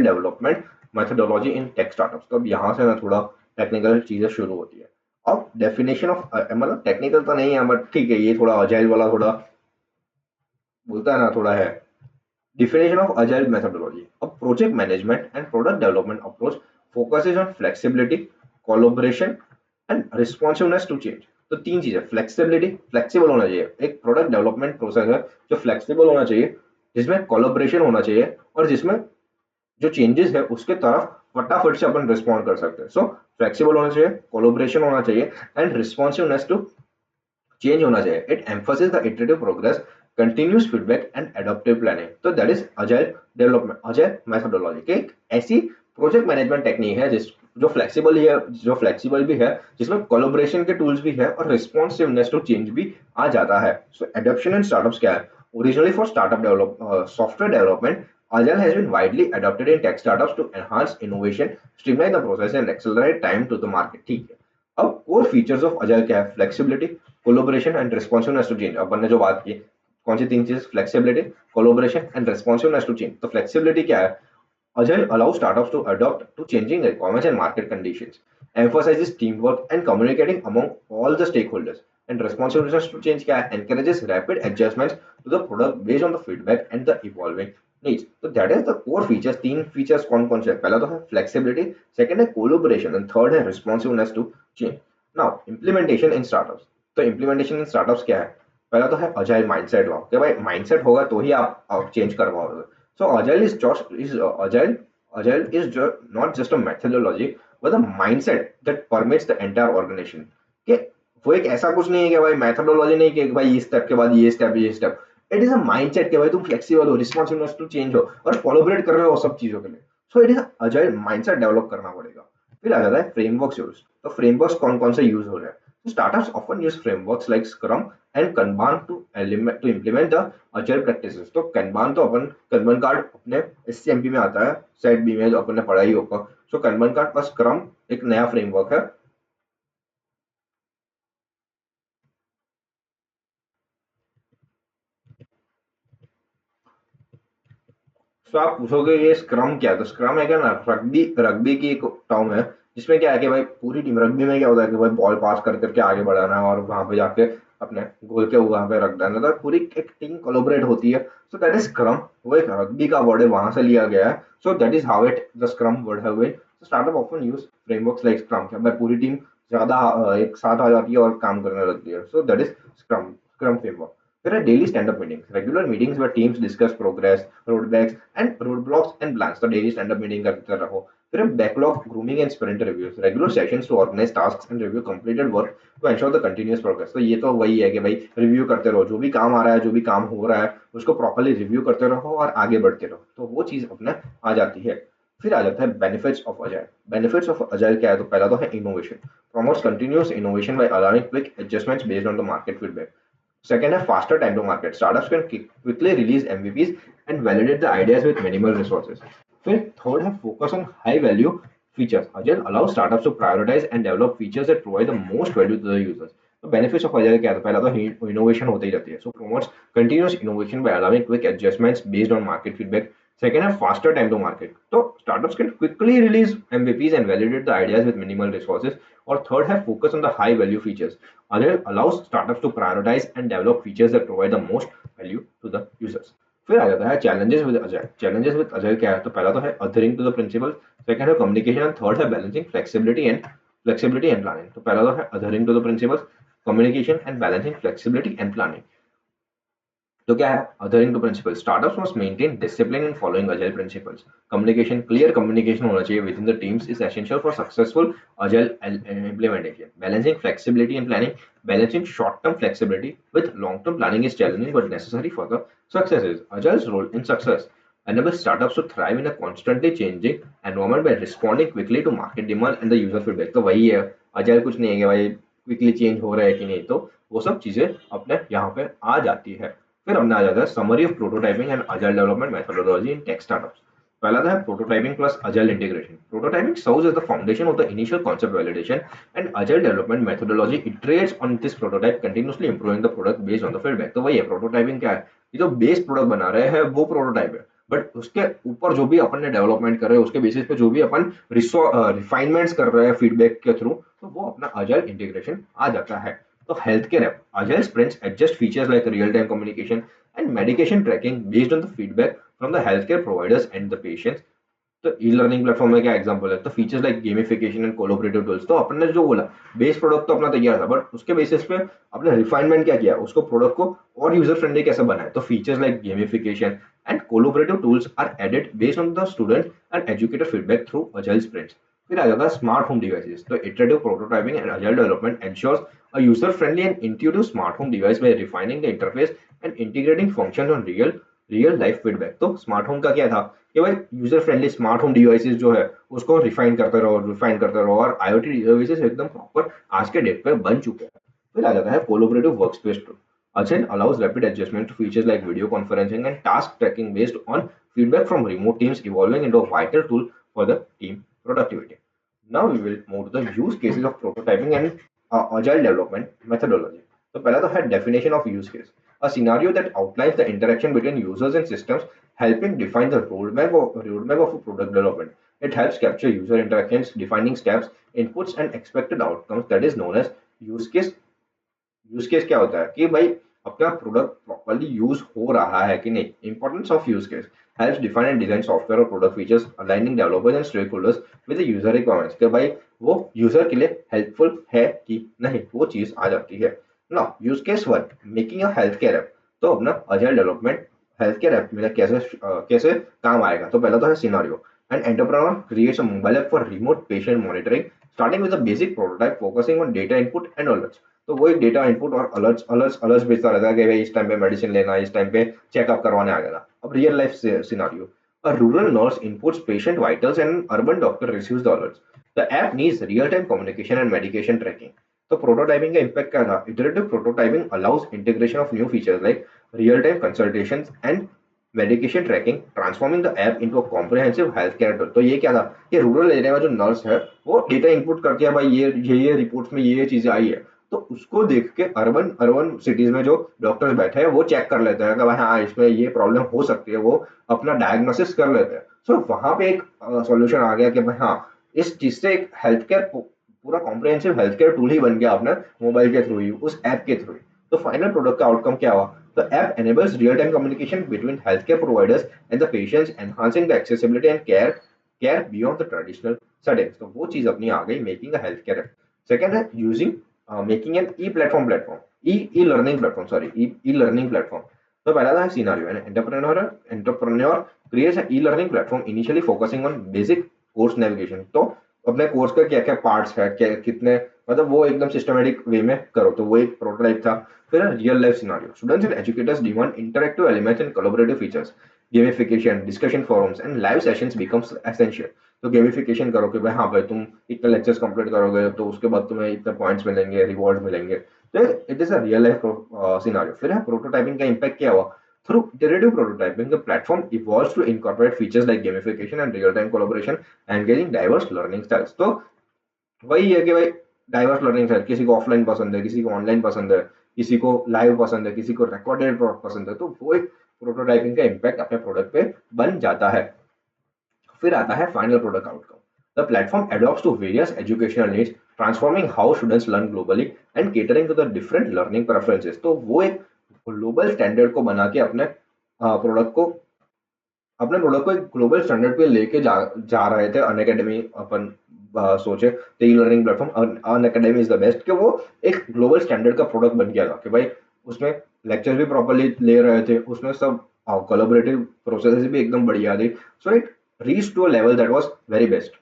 development methodology in tech startups. तो अब यहाँ से ना थोड़ा टेक्निकल चीजें शुरू होती है। अब डेफिनेशन ऑफ मतलब टेक्निकल तो नहीं है बट ठीक है ये थोड़ा अजाइल वाला थोड़ा बोलता है ना थोड़ा है। Definition of agile methodology: a project management and product development approach focuses on flexibility, collaboration, and responsiveness to change। तो तीन चीजें, फ्लेक्सिबिलिटी, फ्लेक्सिबल होना चाहिए, एक प्रोडक्ट डेवलपमेंट प्रोसेस है जो फ्लेक्सिबल होना चाहिए, जिसमें कोलैबोरेशन होना चाहिए और जिसमें जो चेंजेस है उसके तरफ फटाफट से अपन रिस्पॉन्ड कर सकते हैं। सो फ्लेक्सिबल होना चाहिए, कोलैबोरेशन होना चाहिए एंड रिस्पॉन्सिवनेस टू चेंज होना चाहिए। It emphasis the iterative progress, continuous feedback and adaptive planning. तो that is agile development, agile methodology की एक ऐसी प्रोजेक्ट मैनेजमेंट टेक्निक है जिस जो फ्लेक्सिबल है, जो फ्लेक्सिबल भी है, जिसमें कोलैबोरेशन के टूल्स भी है और रिस्पॉन्सिवनेस टू चेंज भी आ जाता है। सो एडॉप्शन इन स्टार्टअप्स क्या है, originally for startup develop software development, Agile has been widely adopted in tech startups to enhance innovation, streamline the process and accelerate time to the market। ठीक है, अब core features of Agile क्या है, flexibility, collaboration and responsiveness to change. अपन ने जो बात की कौन सी तीन चीज, flexibility, collaboration and responsiveness to change. तो फ्लेक्सिबिलिटी क्या है, Agile allows startups to adapt to changing requirements and market conditions, emphasizes teamwork and communicating among all the stakeholders, and responsiveness to change क्या है, encourages rapid adjustments to the product based on the feedback and the evolving needs। तो that is the core features। तीन features कौन कौन से है, पहला तो है flexibility, second है collaboration and third है responsiveness to change। Now implementation in startups। तो implementation in startups क्या है, पहला तो है agile mindset लाओ कि भाई mindset होगा तो ही आप चेंज कर पाओगे। So agile is not just a methodology but a mindset that permeates the entire organization। कि वो एक ऐसा कुछ नहीं है कि भाई methodology नहीं कि भाई ये स्टेप के बाद ये step, it is a mindset कि भाई तुम फ्लेक्सिबल हो, रिस्पॉन्सिवनेस टू चेंज हो और कोलैबोरेट कर रहे हो सब चीजों के लिए। सो it is agile mindset develop करना पड़ेगा। फिर आ जाता है फ्रेमवर्क्स यूज। तो फ्रेमवर्क्स कौन कौन से यूज हो रहे हैं, तो startups often use frameworks like scrum and kanban to implement the agile practices. तो kanban तो अपन kanban कार्ड अपने एससीएमपी में आता है, सेट बी में जो अपन ने पढ़ा ही होगा। सो kanban कार्ड पर स्क्रम एक नया फ्रेमवर्क है। तो आप पूछोगे ये स्क्रम क्या है, तो स्क्रम है क्या ना, रग्बी रग्बी की एक टर्म है जिसमें क्या है कि भाई पूरी टीम, रग्बी में क्या होता है कि भाई बॉल पास कर करके आगे बढ़ाना है और वहां पे जाके अपने गोल के वहां पे रख देना, तो पूरी एक टीम कोलोबरेट होती है। सो दैट इज स्क्रम, वो एक रग्बी का वर्ड है वहां से लिया गया है। So that is how it the scrum word have been. सो startup often use frameworks like scrum, क्या भाई पूरी टीम ज्यादा एक साथ आ जाती है और काम करने लगती है। So that is scrum, scrum framework. There are daily stand-up meetings, regular meetings where teams discuss progress, roadblocks and plans. तो daily stand-up meeting करते रहो. फिर backlog grooming and sprint reviews, regular sessions to organize tasks and review completed work to ensure the continuous progress. तो ये तो वही है कि भाई रिव्यू करते रहो, जो भी काम आ रहा है, जो भी काम हो रहा है, उसको प्रॉपरली रिव्यू करते रहो और आगे बढ़ते रहो. तो वो चीज अपने आ जाती है. फिर आ जाता है benefits of agile. Benefits of agile क्या है? तो पहला तो है innovation. Promotes continuous innovation by allowing quick adjustments based on the market feedback. Second, a faster time to market. Startups can quickly release MVPs and validate the ideas with minimal resources. Fifth, third, have focus on high value features. Agile allows startups to prioritize and develop features that provide the most value to the users. तो benefits of agile क्या है? तो पहला तो innovation होती ही रहती है. So promotes continuous innovation by allowing quick adjustments based on market feedback. Second, have faster time to market. So startups can quickly release MVPs and validate the ideas with minimal resources. Or third, have focus on the high value features. Agile allows startups to prioritize and develop features that provide the most value to the users. फिर आ जाता है challenges with agile. Challenges with agile क्या है? तो पहला तो है adhering to the principle. Second है कम्युनिकेशन एंड थर्ड है बैलेंसिंग फ्लेक्सिबिलिटी एंड प्लानिंग. तो पहला तो है adhering to the principles, communication and balancing flexibility and planning. तो क्या है? Adhering to principle. Startups must maintain discipline in following agile principles. Communication, clear communication होना चाहिए within the teams is essential for successful agile implementation. Balancing flexibility and planning. Balancing short-term flexibility with long-term planning is challenging but necessary for the successes. Agile's role in success enables startups to thrive in a constantly changing environment by responding quickly to market demand and the user feedback. तो वही है, agile कुछ नहीं है कि भाई quickly change हो रहा है कि नहीं, तो वो सब चीजें अपने यहाँ पे आ जाती है. फिर हमने आ जाता है summary of prototyping and agile development methodology in tech startups. पहला था prototyping plus agile integration. Prototyping serves as the foundation of the initial concept validation and agile development methodology iterates on this prototype continuously improving the product based on the feedback. तो वही है prototyping क्या है? ये जो base product बना रहे हैं वो प्रोटोटाइप है, बट उसके ऊपर जो भी अपन ने डेवलपमेंट कर रहे हैं उसके बेसिस पे जो भी अपन रिफाइनमेंट्स कर रहे हैं फीडबैक के थ्रू, तो वो अपना अजाइल इंटीग्रेशन आ जाता है. तो healthcare app. Agile sprints adjust features like real-time communication and medication tracking based on the feedback from the healthcare providers and the patients. तो ई लर्निंग प्लेटफॉर्म में क्या एग्जांपल है? तो features like gamification and collaborative tools. तो अपन ने जो बोला base product तो अपना तैयार था, बट उसके बेसिस पे अपने रिफाइनमेंट क्या किया, उसको प्रोडक्ट को और यूजर फ्रेंडली कैसे बनाए. तो features like gamification and collaborative tools are added based on the student and educator feedback through agile sprints. फिर आ जाता है स्मार्ट होम डिवाइसेस. तो iterative prototyping and agile development ensures a user-friendly and intuitive smart home device by refining the interface and integrating functions on real life feedback. तो smart home का क्या था कि भाई user friendly smart home devices जो है उसको refine करते रहो और आईओटी डिवाइसेस एकदम प्रॉपर आज के डेट पे बन चुके हैं. फिर आ जाता है collaborative workspace tool. Agile allows rapid adjustment to features like video conferencing and task tracking based on feedback from remote teams, evolving into a vital tool for the team productivity. Now we will move to the use cases of prototyping and agile development methodology. So पहला तो है definition of use case. A scenario that outlines the interaction between users and systems, helping define the roadmap of a product development. It helps capture user interactions, defining steps, inputs, and expected outcomes. That is known as use case. Use case क्या होता है कि भाई अपना product properly use हो रहा है कि नहीं. Importance of use case helps define and design software और product features, aligning developers and stakeholders with the user requirements. कि भाई वो यूजर के लिए हेल्पफुल है कि नहीं, वो चीज आ जाती है. Now use case 1, making a health care app. तो अपना agile development health care app में कैसे काम आएगा. तो पहला तो है scenario. An entrepreneur creates a mobile app for remote patient monitoring, starting with a basic prototype focusing on data input and alerts. तो वो एक डेटा इनपुट और अलर्ट्स अलर्ट्स अलर्ट्स भेजता रहता है कि भाई इस टाइम पे मेडिसिन लेना है, इस टाइम पे चेकअप करवाने आ गया. अब real life scenario. A rural nurse inputs patient vitals and an urban doctor receives the alerts. The app needs real-time communication and medication tracking. तो प्रोटोटाइपिंग का इम्पैक्ट क्या था? Iterative prototyping allows integration of new features like real time consultations and medication tracking, transforming the app into a comprehensive health care tool. तो ये क्या था कि rural area में जो नर्स है वो डेटा इनपुट करती है, भाई ये रिपोर्ट्स में ये चीजें आई है, तो उसको देख के अर्बन अर्बन सिटीज में जो डॉक्टर्स बैठे हैं वो चेक कर लेते हैं कि भाई हाँ इसमें ये प्रॉब्लम हो सकती है, वो अपना डायग्नोसिस कर लेते हैं. सो वहां पे एक सॉल्यूशन आ गया कि भाई हाँ इस चीज से एक हेल्थ केयर पूरा कॉम्प्रिहेंसिव हेल्थ केयर टूल ही बन गया अपना मोबाइल के थ्रू ही, उस ऐप के थ्रू ही. तो फाइनल प्रोडक्ट का आउटकम क्या हुआ? The app enables real-time communication between healthcare providers and the patients, enhancing the accessibility and care beyond the traditional settings. तो वो चीज अपनी आ गई making a health care. Second है using making an e platform platform e learning platform sorry e learning platform. तो पहला था scenario an entrepreneur creates e learning platform initially focusing on basic course navigation. तो अपने course का क्या क्या parts है, क्या कितने, मतलब वो एकदम सिस्टमेटिक वे में करो, तो वो एक प्रोटोटाइप था। फिर real life scenario, students and educators demand interactive elements and collaborative features, gamification, discussion forums and live sessions becomes essential. तो गेमिफिकेशन करो कि भाई हाँ भाई तुम इतने लेक्चर्स कंप्लीट करोगे तो उसके बाद तुम्हें इतने पॉइंट्स मिलेंगे, रिवॉर्ड मिलेंगे। तो it is a real life scenario. फिर है प्रोटोटाइपिंग का इम्पैक्ट क्या हुआ? Through iterative prototyping, the platform evolves to incorporate features like gamification and real-time collaboration, engaging diverse learning styles. तो वही है कि भाई डाइवर्स लर्निंग स्टाइल, किसी को ऑफलाइन पसंद है, किसी को ऑनलाइन पसंद है, किसी को लाइव पसंद है, किसी को रिकॉर्डेड पसंद है, तो वो एक प्रोटोटाइपिंग का इम्पैक्ट अपने प्रोडक्ट पे बन जाता है। फिर आता है final product outcome. The platform adopts to various educational needs, transforming how students learn globally and catering to the different learning preferences. तो वो एक ग्लोबल स्टैंडर्ड को बना के प्रोडक्ट को एक ग्लोबल स्टैंडर्ड पे लेके जा रहे थे। अन अकेडमी अपन सोचे तो e learning platform Unacademy is the best, कि वो एक ग्लोबल स्टैंडर्ड का प्रोडक्ट बन गया था कि भाई उसमें लेक्चर भी प्रॉपरली ले रहे थे, उसमें सब कोलैबोरेटिव प्रोसेस भी एकदम बढ़िया थी। So it reach to a level that was very best.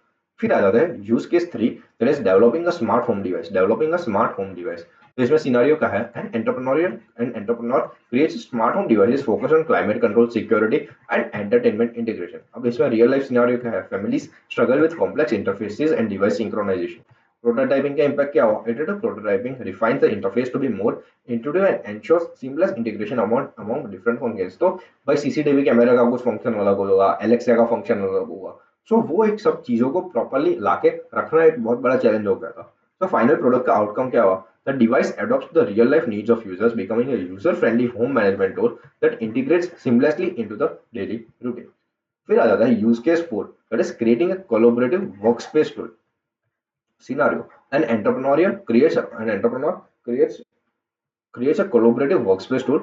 फिर आ जाता है use case 3, that is developing a smart home device. Developing a smart home device, तो इसमें सिनेरियो का है an entrepreneur creates smart home devices focus on climate control, security and entertainment integration. अब इसमें रियल लाइफ सिनेरियो क्या है? Families struggle with complex interfaces and device synchronization. Prototyping का impact क्या हुआ? Iterative prototyping refines the interface to be more intuitive and ensures seamless integration among different functions। तो भाई CCTV camera का कुछ function अलग होगा, एलेक्सा का फंक्शन अलग होगा, सो वो एक सब चीजों को प्रॉपरली लाके रखना एक बहुत बड़ा चैलेंज हो गया था। तो फाइनल प्रोडक्ट का आउटकम क्या हुआ? The device adopts the real-life needs of users, becoming a user-friendly home management tool that integrates seamlessly into the daily routine. फिर आ जाता है use case 4, that is creating a collaborative workspace tool scenario. An entrepreneur creates a collaborative workspace tool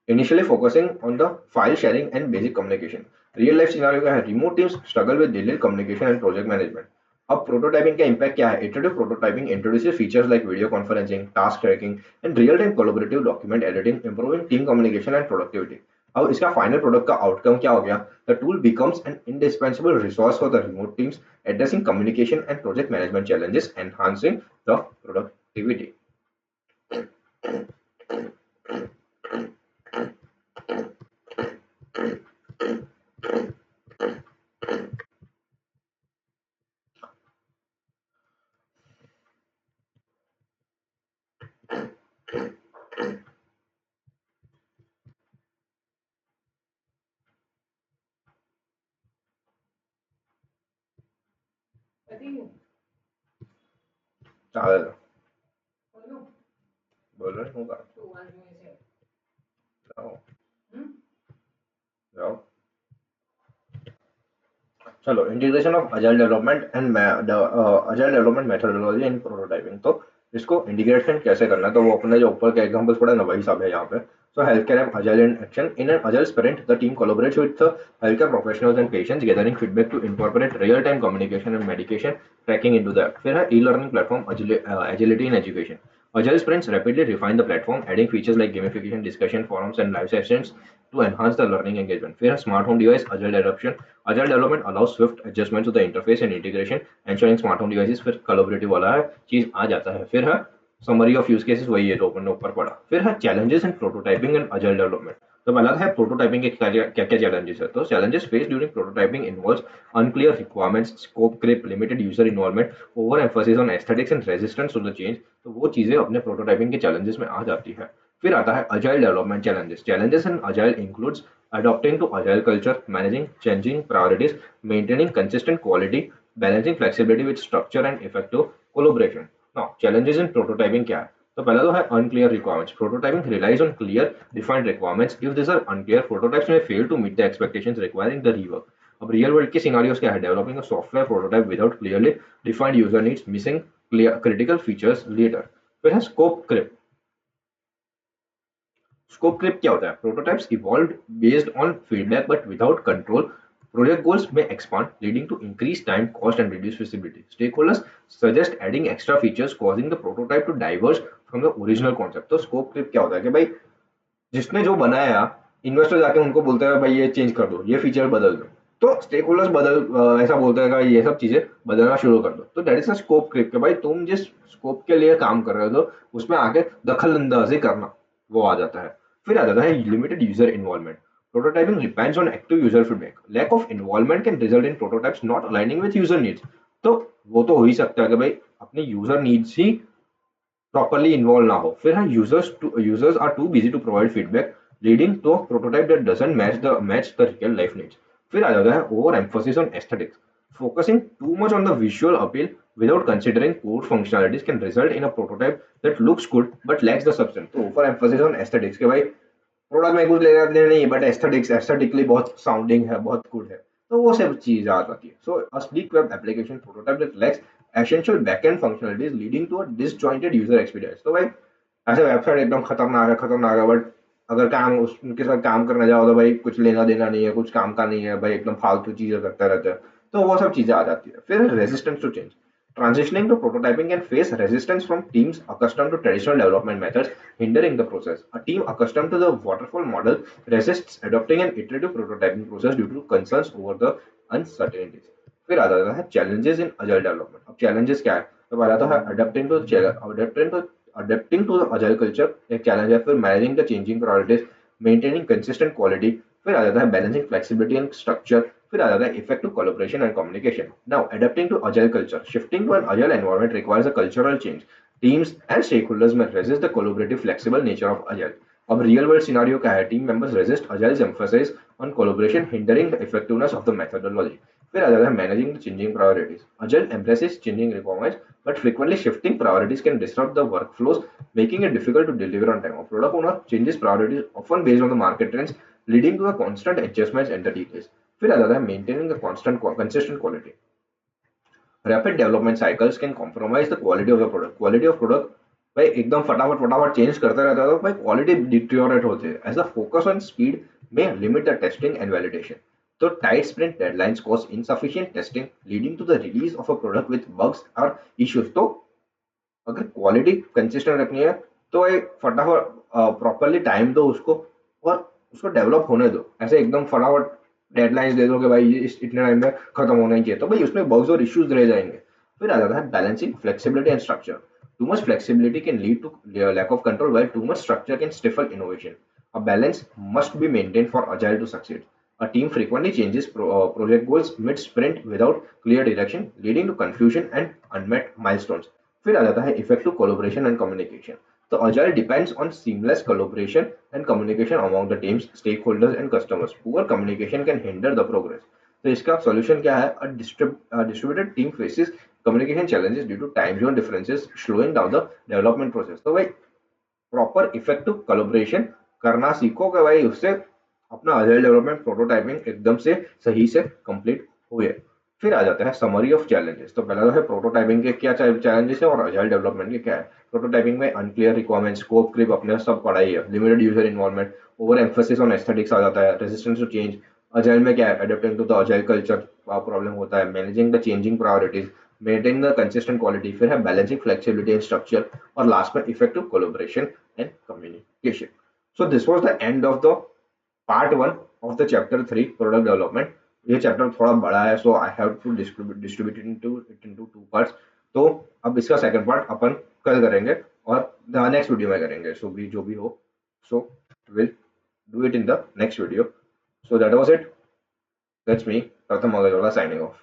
initially focusing on the file sharing and basic communication. Real life scenario का है remote teams struggle with daily communication and project management. अब prototyping का impact क्या है? Iterative prototyping introduces features like video conferencing, task tracking and real time collaborative document editing, improving team communication and productivity. अब इसका final product का outcome क्या हो गया? The tool becomes an indispensable resource for the remote teams, addressing communication and project management challenges, enhancing the productivity. चलो बोल रहे होगा, जाओ जाओ। चलो, integration of agile development and agile development methodology and prototyping. तो इसको इंटीग्रेशन कैसे करना है? तो वो अपने जो ऊपर के एग्जांपल्स पढ़े ना वही सब है यहाँ पे। So healthcare and agile in action. In an agile sprint, the team collaborates with the healthcare professionals and patients, gathering feedback to incorporate real-time communication and medication tracking into that. फिर है e-learning platform agility in education. Agile sprints rapidly refine the platform, adding features like gamification, discussion forums, and live sessions to enhance the learning engagement. फिर है smart home device agile adoption. Agile development allows swift adjustment to the interface and integration, ensuring smart home devices फिर collaborative वाला है चीज आ जाता है। फिर है समरी ऑफ यूज केसेस, वही है जो अपन ने ऊपर पढ़ा। फिर है challenges in prototyping and agile development. तो पहला है प्रोटोटाइपिंग के क्या क्या चैलेंजेस है। तो challenges faced during prototyping involves unclear requirements, scope creep, limited user involvement, over emphasis on aesthetics and resistance to the change. तो वो चीजें अपने प्रोटोटाइपिंग के चैलेंजेस में आ जाती है। फिर आता है agile development challenges. Challenges in agile includes adopting to agile culture, managing changing priorities, maintaining consistent quality, balancing flexibility with structure and effective collaboration. Now, challenges in prototyping क्या है? तो पहला तो है unclear requirements. Prototyping relies on clear defined requirements. If these are unclear, prototypes may fail to meet the expectations, requiring the rework. अब real world के scenarios क्या है? Developing a software prototype without clearly defined user needs, missing critical features later. फिर है scope creep. Scope creep क्या होता है? Prototypes evolved based on feedback but without control Project goals may expand, leading to increased time, cost, and reduced visibility. Stakeholders suggest adding extra features, causing the prototype to diverge from the original concept. तो scope creep क्या होता है कि भाई जिसने जो बनाया, investor जाके उनको बोलते हैं भाई ये चेंज कर दो, ये फीचर बदल दो, तो स्टेक होल्डर्स ऐसा बोलते हैं कि ये सब चीजें बदलना शुरू कर दो। तो दैट इज अ स्कोप क्रिप कि भाई तुम जिस स्कोप के लिए काम कर रहे हो तो उसमें आके दखल अंदाजी करना वो आ जाता है। फिर आ जाता है limited user involvement. Prototyping depends on active user feedback. Lack of involvement can result in prototypes not aligning with user needs. तो वो तो हो ही सकता है कि भाई अपने यूजर नीड्स ही properly involved ना हो। फिर है users are too busy to provide feedback, leading to a prototype that doesn't match the real life needs। फिर आ जाता है over emphasis on aesthetics। Focusing too much on the visual appeal without considering core functionalities can result in a prototype that looks good but lacks the substance। तो over emphasis on aesthetics के भाई product में कुछ लेना देना नहीं है but aesthetically बहुत साउंडिंग है, बहुत गुड है, तो वो सब चीज आ जाती है। So a sleek web application prototype that lacks essential backend functionalities leading to a disjointed user experience. तो भाई ऐसे वेबसाइट एकदम खतरनाक है बट अगर काम उनके साथ काम करने जाओ तो भाई कुछ लेना देना नहीं है, कुछ काम का नहीं है भाई, एकदम फालतू चीजें करते रहते हैं, तो वो सब चीजें आ जाती है। फिर resistance to change. Transitioning to prototyping can face resistance from teams accustomed to traditional development methods, hindering the process. A team accustomed to the waterfall model resists adopting an iterative prototyping process due to concerns over the uncertainties। फिर आ जाता है challenges in agile development। अब challenges क्या है? तो पहला तो है adapting to the agile culture एक challenge है। फिर managing the changing priorities, maintaining consistent quality। फिर आ जाता है balancing flexibility and structure। फिर आ जाता है effective collaboration and communication। Now, adapting to agile culture, shifting to an agile environment requires a cultural change। Teams and stakeholders may resist the collaborative, flexible nature of agile। अब real world scenario क्या है? Team members resist agile's emphasis on collaboration, hindering the effectiveness of the methodology। फिर आ जाता है managing the changing priorities। Agile embraces changing requirements, but frequently shifting priorities can disrupt the workflows, making it difficult to deliver on time। A product owner changes priorities often based on the market trends, leading to the constant adjustments and the details। फिर आ जाता है maintaining the consistent quality। Rapid development cycles can compromise the quality of the product. Quality of product भाई एकदम फटाफट change करते रहता है तो भाई क्वालिटी डिटेरियोरेट होती है। As a focus on speed may limit the testing and validation. तो tight sprint deadlines cause insufficient testing leading to the release of a product with bugs और इश्यूज। तो अगर क्वालिटी कंसिस्टेंट रखनी है तो एक फटाफट प्रॉपरली टाइम दो उसको और उसको डेवलप होने दो। ऐसे एकदम फटाफट डेडलाइंस दे दो कि भाई ये इतने टाइम में खत्म होना ही चाहिए तो भाई उसमें बग्स और इश्यूज रह जाएंगे। फिर आ जाता है balancing flexibility and structure. Too much flexibility can lead to lack of control while too much structure can stifle innovation। A balance must be maintained for agile to succeed। A team frequently changes project goals mid sprint without clear direction, leading to confusion and unmet milestones। फिर आ जाता है effective collaboration and communication. तो agile depends on seamless collaboration and communication among the teams, stakeholders and customers. Poor communication can hinder the progress. तो इसका solution क्या है? Distributed team faces communication challenges due to time zone differences, slowing down the development process. तो भाई proper effective collaboration करना सीखो कि भाई उससे अपना अजाइल डेवलपमेंट प्रोटोटाइपिंग एकदम से सही से कंप्लीट हुए। फिर आ जाता है समरी ऑफ चैलेंजेस। तो पहला तो है प्रोटोटाइपिंग के क्या चैलेंजेस है और अजाइल डेवलपमेंट के क्या है। प्रोटोटाइपिंग में अनक्लियर रिक्वायरमेंट्स, स्कोप क्रिप अपने सब पढ़ा ही है, limited user involvement, over emphasis on aesthetics आ जाता है, रेजिस्टेंस टू चेंज। अजाइल में क्या है? Adapting to the agile culture problem होता है, managing the changing priorities, maintain the consistent quality. फिर है बैलेंसिंग फ्लेक्सिबिलिटी एंड स्ट्रक्चर और लास्ट में effective collaboration and communication. So this was the end of the part 1 of the chapter 3 product development. ये chapter थोड़ा बड़ा है सो I have to distribute into two parts. तो अब इसका सेकंड पार्ट अपन कल करेंगे और नेक्स्ट वीडियो में करेंगे। सो भी जो भी हो so will do it in the next video. So that was it. That's me प्रथम अग्रवाल signing off।